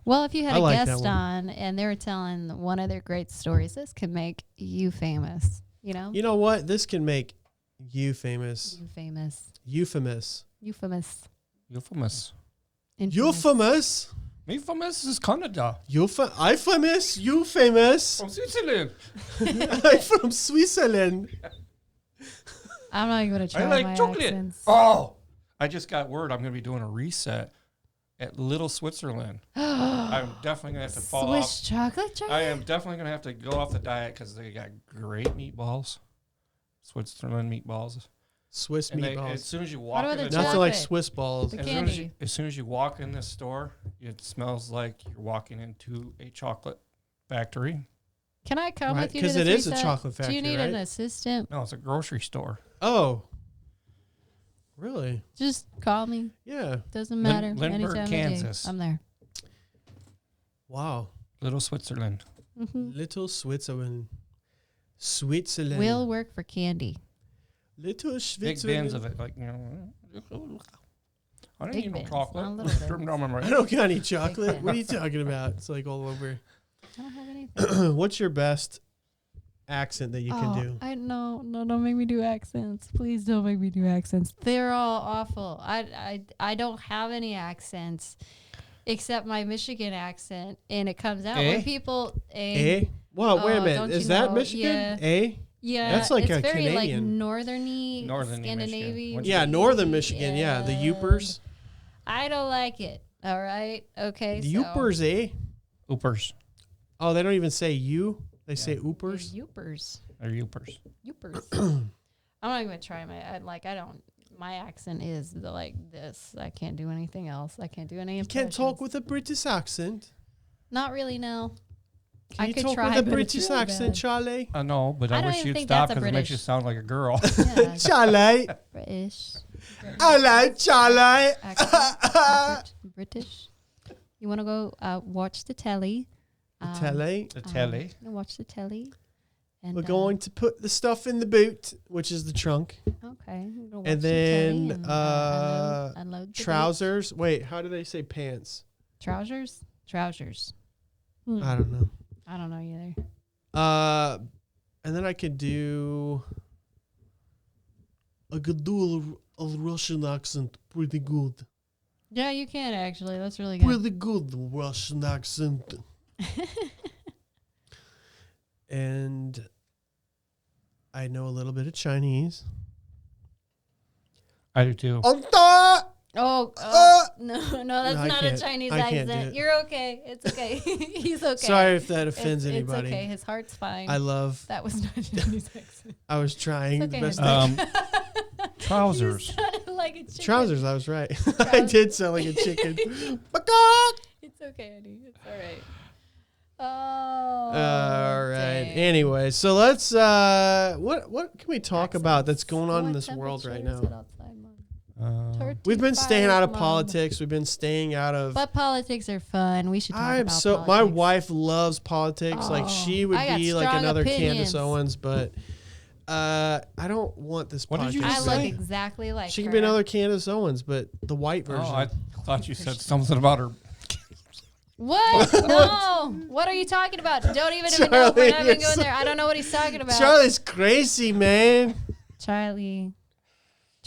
Well, if you had I a like that guest one. on and they were telling one of their great stories, this could make you famous. You know what? This can make you famous. You famous. Euphemus. Euphemous. Euphemus. Infamous. Euphemus. Euphemus is Canada. I famous. You famous. From Switzerland. I'm from Switzerland. I'm not even going to try I like my chocolate. accents. Oh, I just got word I'm going to be doing a reset at Little Switzerland. I'm definitely going to have to fall Swiss off. chocolate chocolate? I am definitely going to have to go off the diet because they got great meatballs. Switzerland meatballs. Swiss And meatballs. as soon as you What walk about in the the chocolate? Nothing door, like Swiss balls. The as candy. soon as you walk in this store, it smells like you're walking into a chocolate factory. Can I come Right, with you 'cause to it this is a reset? chocolate Do factory, you need an right? assistant? No, it's a grocery store. Oh. Really? Just call me. Yeah. Doesn't matter. Lindbergh, Anytime Kansas. of day, I'm there. Wow. Little Switzerland. Little Switzerland. Switzerland. We'll work for candy. Little Big Switzerland. bins of it, like, you know. I don't Big need no bins, chocolate. not a little bit. I don't got any chocolate. bins. What are you talking about? It's like all over. I don't have anything. What's your best accent that you can do? No, don't make me do accents. Please don't make me do accents. They're all awful. I don't have any accents except my Michigan accent, and it comes out when people Well, wait a Oh, minute. don't Is you that know? Michigan? Yeah. Yeah, That's like it's a very Canadian. like northerny, Northerny Scandinavian. Michigan. Yeah, northern Michigan. Yeah, the Yoopers. I don't like it. All right. Okay. The Yoopers, Oopers. Oh, they don't even say you. They say So, Oopers. Yoopers. Or Yoopers. Yoopers. I'm not even trying my accent is like this. I can't do anything else. I can't do any You can't talk impressions. with a British accent. Not really, no. Can I you could talk try, with a but it's British really accent, bad. Charlie? I know, but I I don't wish even you'd think stop that's a because it makes you British. sound like a girl. Yeah, Charlie. British. Hello, Charlie. Accent. British. You want to go watch the telly? Telly. The telly. Watch the telly. And, We're going to put the stuff in the boot, which is the trunk. Okay. we'll watch And the telly then and, unload the trousers. Wait, how do they say pants? boot. Trousers. I don't know. I don't know either. And then I could do. I could do a Russian accent pretty good. Yeah, you can actually. That's really good. Pretty good Russian accent. And I know a little bit of Chinese. I do too. Oh, no, that's No, I not a can't. Chinese I can't do accent. it. You're okay. It's okay. He's okay. Sorry if that offends It's anybody. okay. His heart's fine. I love. That was not a Chinese accent. I was trying It's the okay. best I could. Trousers. You sounded like a chicken. Trousers, I was right. I did sound like a chicken. It's okay, honey. It's all right. Oh. All right. dang. Anyway, so let's what can we talk about that's going on in What this world right temperature is now? it outside, Mom? We've been staying out of 35, Mom. politics. We've been staying out of. But politics are fun. We should talk I'm about so politics. my wife loves politics. Like Oh, she would I got be like strong another opinions. Candace Owens, but I don't want this What podcast. did you I say? look exactly like She her. could be another Candace Owens, but the white version. Oh, I thought you said something about her. What? No. What are you talking about? Don't even know. Charlie, We're not even you're going so- there. I don't know what he's talking about. Charlie's crazy, man. Charlie.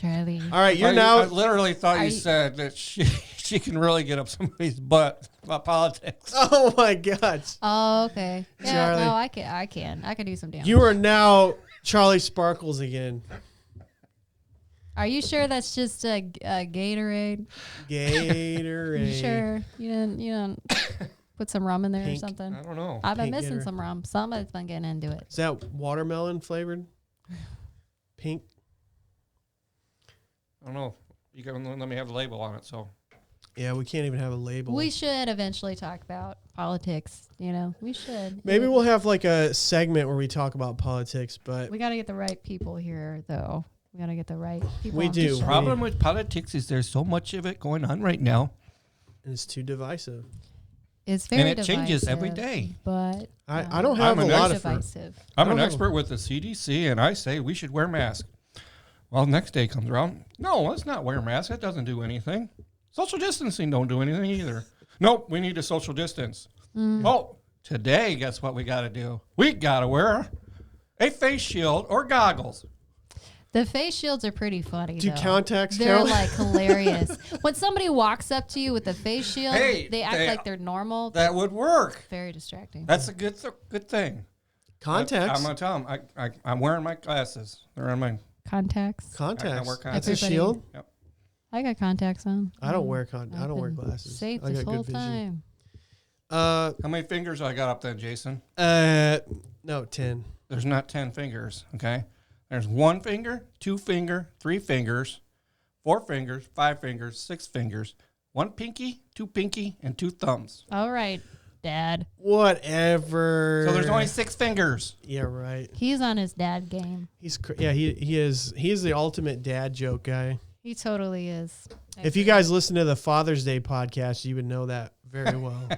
All right, you're I now. literally thought Are you you- said that she can really get up somebody's butt about politics. Oh my gosh. Oh, okay. Yeah, Charlie. no, I can. I can do some damage. You are now Charlie Sparkles again. Are you sure that's just a Gatorade? Gatorade. You sure you didn't put some rum in there Pink. or something? I don't know. I've been Pink missing Gatorade. some rum. Somebody's been getting into it. Is that watermelon flavored? Pink. I don't know. You can let me have the label on it. So Yeah, we can't even have a label. We should eventually talk about politics. We should. Maybe we'll have like a segment where we talk about politics, but We got to get the right people here, though. We got to get the right people. We on the do. show. the problem with politics is there's so much of it going on right now, it's too divisive. It's very and it changes every divisive, day. But I don't have I'm a an lot of. divisive. I'm I an don't expert with the CDC, and I say we should wear masks. Well, next day comes around. No, let's not wear masks. That doesn't do anything. Social distancing don't do anything either. Nope, we need to social distance. Oh, today, guess what we got to do? We got to wear a face shield or goggles. The face shields are pretty funny. Do though. contacts They're count? like hilarious. When somebody walks up to you with a face shield, Hey, they act like they're normal. That would work. Very distracting. That's a good thing. Contacts. I'm going to tell them. I'm wearing my glasses. They're on my... Contacts. Contacts. I wear That's a Everybody- shield. Yep. I got contacts on. I don't wear I I've don't wear been glasses. Safe I this got whole good vision. time. How many fingers I got up there, Jason? No, 10. There's not 10 fingers, okay? There's 1 finger, 2 finger, 3 fingers, 4 fingers, 5 fingers, 6 fingers, 1 pinky, 2 pinky, and 2 thumbs. All right, Dad. Whatever. So there's only 6 fingers. Yeah, right. He's on his dad game. He's he is the ultimate dad joke guy. He totally is. If you guys listen to the Father's Day podcast, you would know that very well.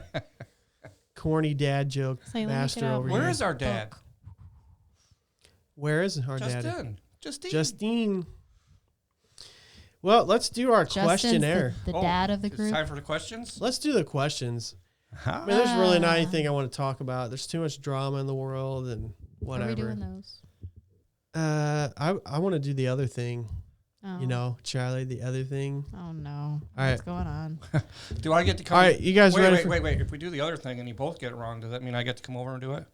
Corny dad joke Say, let me master get out over my here. Where is our dad? book. Where is our dad? Justine. Well, let's do our Justin's questionnaire. the dad of the It's group. time for the questions. Let's do the questions. I mean, there's really not anything I want to talk about. There's too much drama in the world and Are whatever. we doing those? I want to do the other thing. Oh. You know, Charlie, the other thing. Oh no. All What's right. going on? Do I get to come? All right, you guys ready? Wait. If we do the other thing and you both get it wrong, does that mean I get to come over and do it?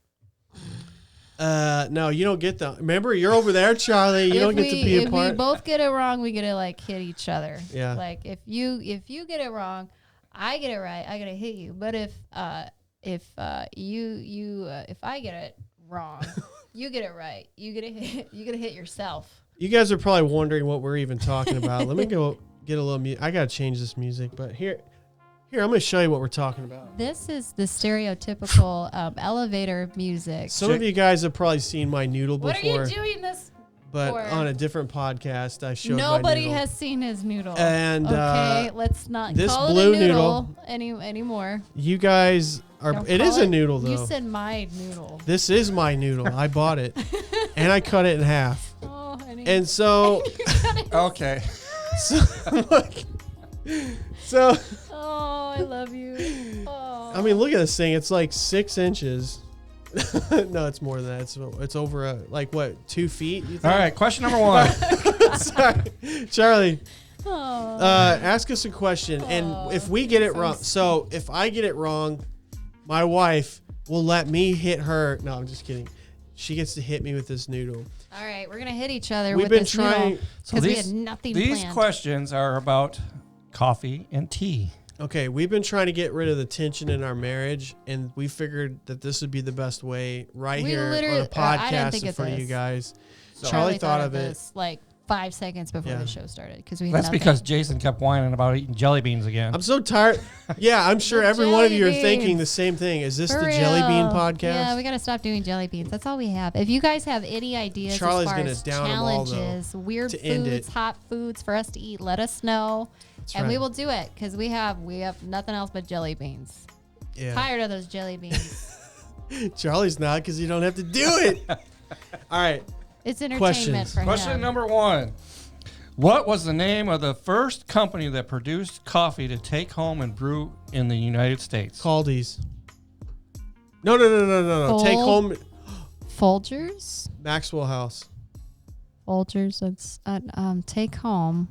No, you don't get the. Remember, you're over there, Charlie. You don't get to be a If part. we both get it wrong, we get to like hit each other. Yeah. Like if you get it wrong, I get it right. I gotta hit you. But if I get it wrong, you get it right. You get to hit yourself. You guys are probably wondering what we're even talking about. Let me go get a little music. I gotta change this music, but here, I'm gonna show you what we're talking about. This is the stereotypical elevator music. Some of you guys have probably seen my noodle What before, are you doing this but for? on a different podcast, I showed Nobody my noodle. has seen his noodle. And, okay, let's not this call blue it a noodle anymore. You guys are. Don't It call is a noodle though. You said my noodle. This is my noodle. I bought it, and I cut it in half. Oh, honey. And so, Okay. so Oh, I love you. Oh. I mean, look at this thing. It's like 6 inches. No, it's more than that. It's over like what, 2 feet? You think? All right. Question number 1. Sorry, Charlie. Oh. Ask us a question, and if we get it wrong, so if I get it wrong, my wife will let me hit her. No, I'm just kidding. She gets to hit me with this noodle. All right, we're gonna hit each other We've with been this trying- noodle So because we had nothing These planned. questions are about coffee and tea. Okay, we've been trying to get rid of the tension in our marriage, and we figured that this would be the best way right We here on literally- a I didn't podcast think in of front of you this. guys. So Charlie thought of it. this like 5 seconds before Yeah. the show started because we had That's nothing. because Jason kept whining about eating jelly beans again. I'm so tired. Yeah, I'm sure The every one of you are jelly thinking beans. the same thing. Is this For the Jelly Bean real. podcast? Yeah, we gotta stop doing jelly beans. That's all we have. If you guys have any ideas Charlie's as far gonna as down 'em all, though, challenges, weird to end foods, it. hot foods for us to eat, let us know, and right. we will do it because we have nothing else but jelly beans. Yeah. Tired of those jelly beans. Charlie's not because you don't have to do it. All right. It's entertainment Questions. for Question him. number 1. What was the name of the first company that produced coffee to take home and brew in the United States? Caldies. No. Take Fold. home Folgers. Maxwell House. Folgers. That's take home.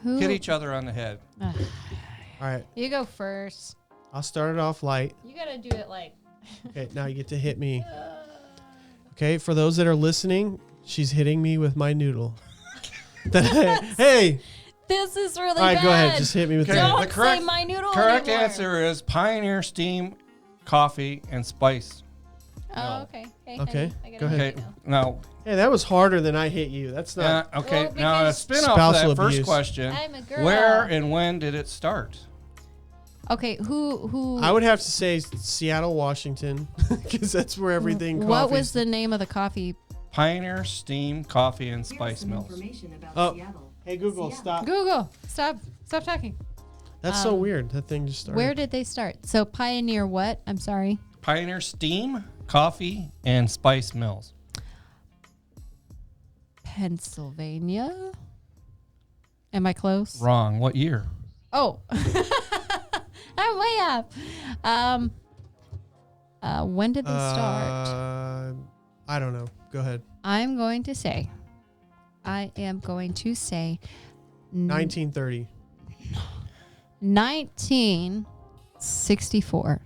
Who? Hit each other on the head. All right. You go first. I'll start it off light. You gotta do it like. Okay, now you get to hit me. Okay, for those that are listening, she's hitting me with my noodle. Hey, This is really all right, bad. go ahead. Just hit me with Okay, the. Don't the correct- say my noodle Correct anymore. answer is Pioneer Steam Coffee and Spice. Oh, okay. Okay, I get go it ahead. Okay, now. now, Hey, that was harder than I hit you. That's not. okay, Well, now a because- spin off of Spousal that first abuse. question. I'm a girl. Where and when did it start? Okay, who? I would have to say Seattle, Washington, because that's where everything. What coffee's- was the name of the coffee? Pioneer Steam Coffee and Spice Mills. Oh, hey Google, stop. Google. Stop talking. That's so weird. That thing just started. Where did they start? So Pioneer what? I'm sorry. Pioneer Steam Coffee and Spice Mills. Pennsylvania. Am I close? Wrong. What year? Oh. I'm way up. When did they start? I don't know. Go ahead. I am going to say 1930. 1964.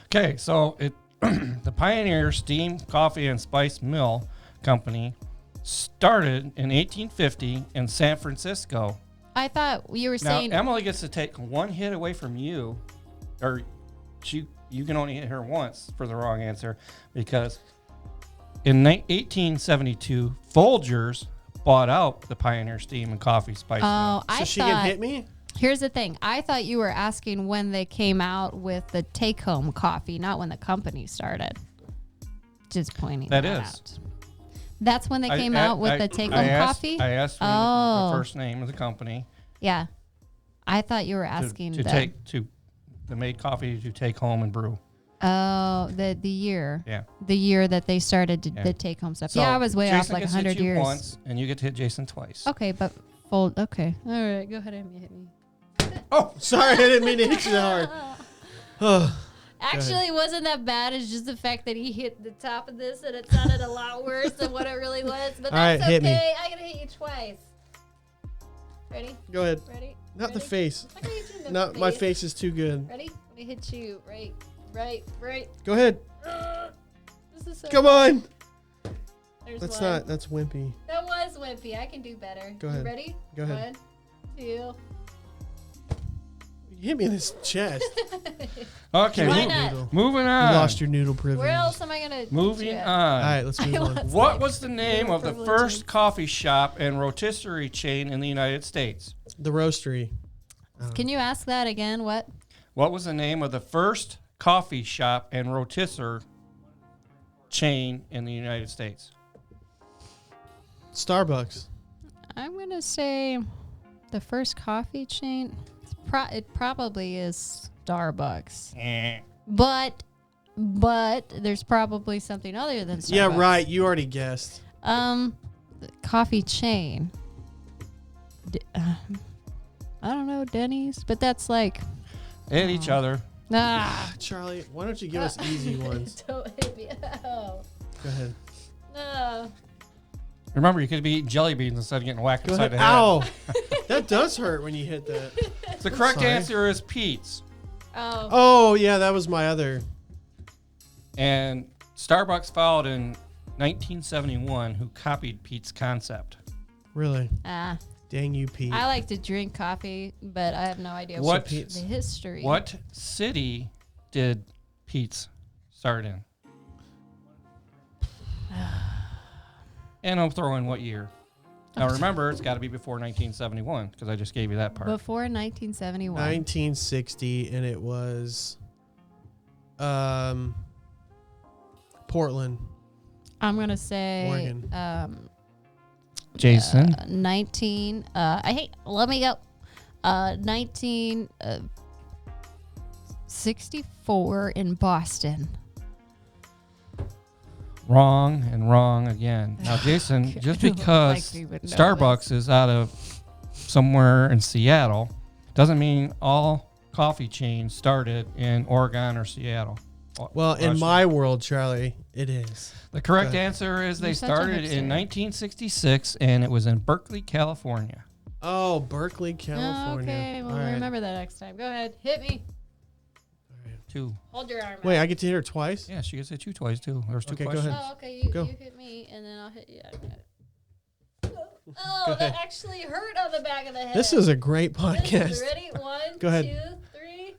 Okay, so the Pioneer Steam Coffee and Spice Mill Company started in 1850 in San Francisco. I thought you were Now, saying Emilee gets to take one hit away from you, or you can only hit her once for the wrong answer, because in 1872, Folgers bought out the Pioneer Steam and Coffee Spice Mill. Oh, So I she thought. can hit me? Here's the thing. I thought you were asking when they came out with the take-home coffee, not when the company started. Just pointing that That is. out. That's when they came out with the take-home coffee? I asked for the first name of the company. Yeah. I thought you were asking to made coffee to take home and brew. Oh, the year. Yeah. The year that they started the take-home stuff. So I was way off Jason like gets 100 hit you years. once, and you get to hit Jason twice. Okay, but fold. Okay. All right. Go ahead and hit me. Oh, sorry, I didn't mean to hit you that hard. Actually, it wasn't that bad. It's just the fact that he hit the top of this, and it sounded a lot worse than what it really was. But that's right, hit me. okay. I'm gonna hit you twice. Ready? Go ahead. Ready? Not the Ready? face. I'm gonna hit you in the No, face. my face is too good. Ready? Let me hit you. Right. Go ahead. This is so Come on. There's That's one. not. That's wimpy. That was wimpy. I can do better. Go ahead. You ready? Go ahead. 1, 2. You hit me in this chest. Okay, Why not? moving You on. lost your noodle privilege. Where else am I gonna? Moving hit you? on. All right, let's move on. want- What was the name of the privileges. first coffee shop and rotisserie chain in the United States? The roastery. Can you ask that again? What? What was the name of the first coffee shop and rotisserie chain in the United States? Starbucks. I'm gonna say the first coffee chain. It probably is Starbucks, but there's probably something other than Starbucks. Yeah, right. You already guessed. The coffee chain. I don't know, Denny's, but that's like Hit each other. Charlie, why don't you give us easy ones? Don't hit me. Oh. Go ahead. No. Remember, you could be eating jelly beans instead of getting whacked Go upside ahead. the head. Ow. That does hurt when you hit that. The correct sorry. answer is Pete's. Oh. Oh, yeah, that was my other. And Starbucks followed in 1971, who copied Pete's concept. Really? Ah. Dang you, Pete. I like to drink coffee, but I have no idea What- the history. What city did Pete's start in? And I'll throw in what year. Now remember, it's got to be before 1971 because I just gave you that part. Before 1971. 1960, and it was Portland. I'm gonna say Oregon. Jason? 19. Let me go. 1964 in Boston. Wrong and wrong again. Now, Jason, just because we would know Starbucks is out of somewhere in Seattle doesn't mean all coffee chains started in Oregon or Seattle. Well, in my world, Charlie, it is. The correct Go ahead. answer is they You're such a started hipster. in 1966, and it was in Berkeley, California. Oh, Berkeley, California. Okay, well, All right. remember that next time. Go ahead. Hit me. 2. Hold your arm Wait, out. I get to hit her twice? Yeah, she gets hit you twice, too. There's 2 Okay, go questions. ahead. Oh, okay. You Go. hit me, and then I'll hit you. Oh, Go that ahead. actually hurt on the back of the head. This is a great This podcast. is ready. 1, Go ahead. 2, 3.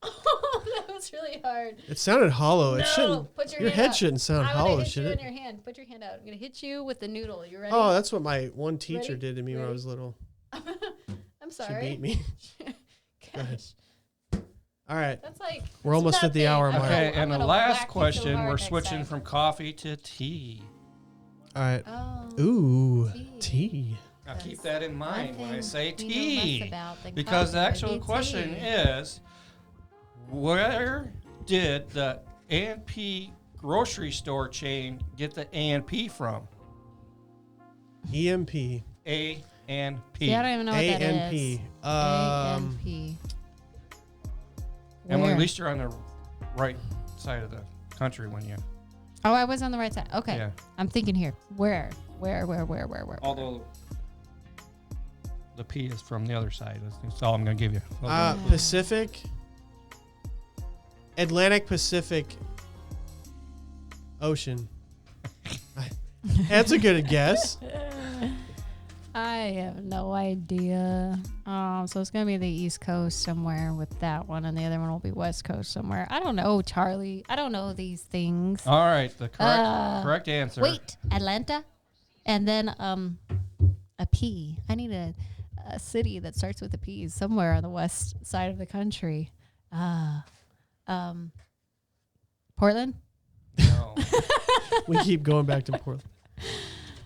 Oh, that was really hard. It sounded hollow. It No, shouldn't. put your Your hand head out. shouldn't sound I'm hollow, gonna hit should you it? in your hand. Put your hand out. I'm gonna hit you with the noodle. You ready? Oh, that's what my one teacher Ready? did to me when I Ready? was little. I'm She sorry. beat me. Gosh, All right. that's like We're almost at the nothing. hour I'm mark. gonna- Okay, I'm and the gonna last whack you so question, hard we're next switching time. from coffee to tea. All right. Oh, Ooh, tea. tea. Now keep that in mind when I One say thing we know less tea. about than Because the coffee would actual be question tea. is, where did the A&P grocery store chain get the A&P from? EMP. A&P. See, I don't even know what that ANP. is. ANP. Emily, Where? at least you're on the right side of the country when you... Oh, I was on the right side. Okay. Yeah. I'm thinking here. Where? Although the P is from the other side. That's all I'm going to give you. Pacific. Atlantic Pacific Ocean. That's a good guess. I have no idea. So it's gonna be the East Coast somewhere with that one, and the other one will be West Coast somewhere. I don't know, Charlie. I don't know these things. All right. The correct answer. Wait, Atlanta, and then a P. I need a city that starts with a P somewhere on the west side of the country. Portland. No. We keep going back to Portland.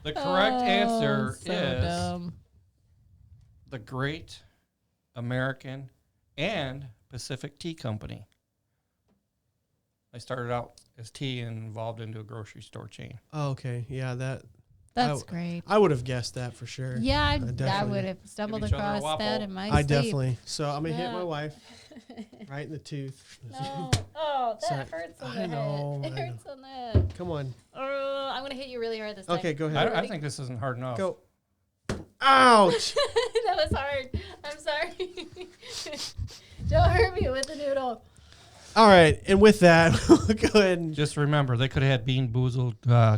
The correct answer so is dumb. the Great American and Pacific Tea Company. I started out as tea and evolved into a grocery store chain. Oh, okay. Yeah, That's great. I would have guessed that for sure. Yeah, I definitely- would have stumbled Give each other a across that waffle. in my I sleep. definitely. So I'm gonna hit my Yeah. wife right in the tooth. No. Oh, Sorry. that hurts on I the head. know, It I know. hurts on the head. Come on. Oh, I'm gonna hit you really hard this time. Okay, go ahead. I think this isn't hard enough. Go. Ouch! That was hard. I'm sorry. Don't hurt me with the noodle. All right, and with that, we'll go ahead and Just remember, they could have had bean boozled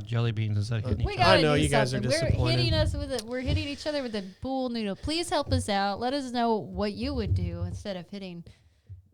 jelly beans instead of hitting We each gotta other. I know do you guys are something. disappointed. We're hitting us with it. We're hitting each other with a bull noodle. Please help us out. Let us know what you would do instead of hitting.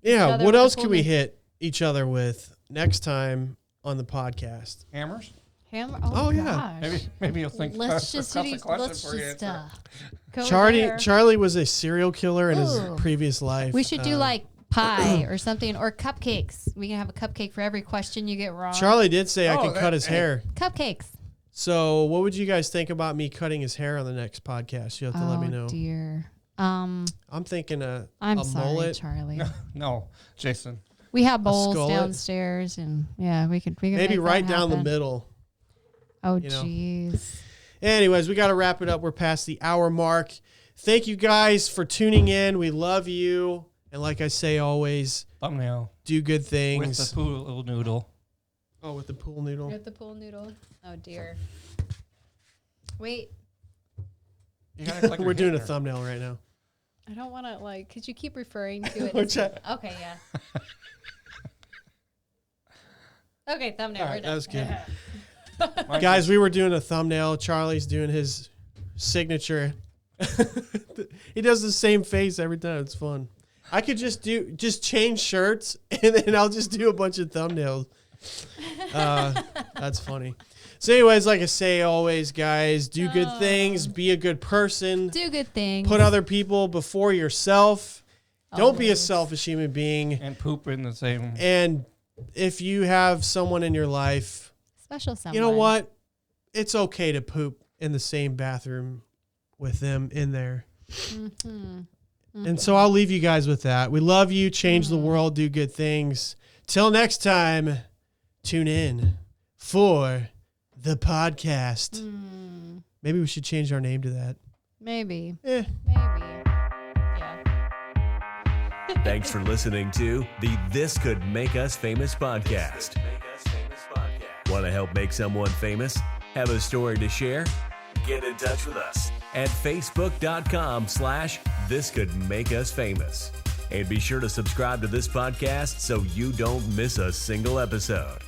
yeah. other What with else the can we full hit each other with next time on the podcast? Hammers? Hammer. Oh, yeah. gosh. Maybe you'll think Let's just that's a hit question let's for you. just go there. Charlie was a serial killer in his Ooh. previous life. We should do like pie or something, or cupcakes. We can have a cupcake for every question you get wrong. Charlie did say I Oh, could cut his hair. Cupcakes. So, what would you guys think about me cutting his hair on the next podcast? You have to let me know. Dear. I'm thinking a Sorry, mullet. Charlie. No, Jason. We have bowls skullet? downstairs, and yeah, we could Maybe make that right down the happen. middle. Oh, you know. jeez. Anyways, we got to wrap it up. We're past the hour mark. Thank you guys for tuning in. We love you. And like I say always, Thumbnail. do good With things. the pool noodle. Oh, with the pool noodle. With the pool noodle. Oh dear. Wait, You gotta click We're your doing a hair. thumbnail right now. I don't want to like. Could you keep referring to it? Which as- okay, yeah. Okay, thumbnail. All We're right, done. that was good. Mine Guys, we were doing a thumbnail. Charlie's doing his signature. He does the same face every time. It's fun. I could just change shirts and then I'll just do a bunch of thumbnails. That's funny. So anyways, like I say always, guys, do good things, be a good person, Do good things. put other people before yourself. Don't be a Always. selfish human being. and poop in the same. And if you have someone in your life, Special someone. you know what? It's okay to poop in the same bathroom with them in there. And so I'll leave you guys with that. We love you. Change the world. Do good things. Till next time, tune in for the podcast. Maybe we should change our name to that. Maybe. Eh. Maybe. Yeah. Thanks for listening to the This Could Make Us Famous podcast. Want to help make someone famous? Have a story to share? Get in touch with us at facebook.com/This Could Make Us Famous. And be sure to subscribe to this podcast so you don't miss a single episode.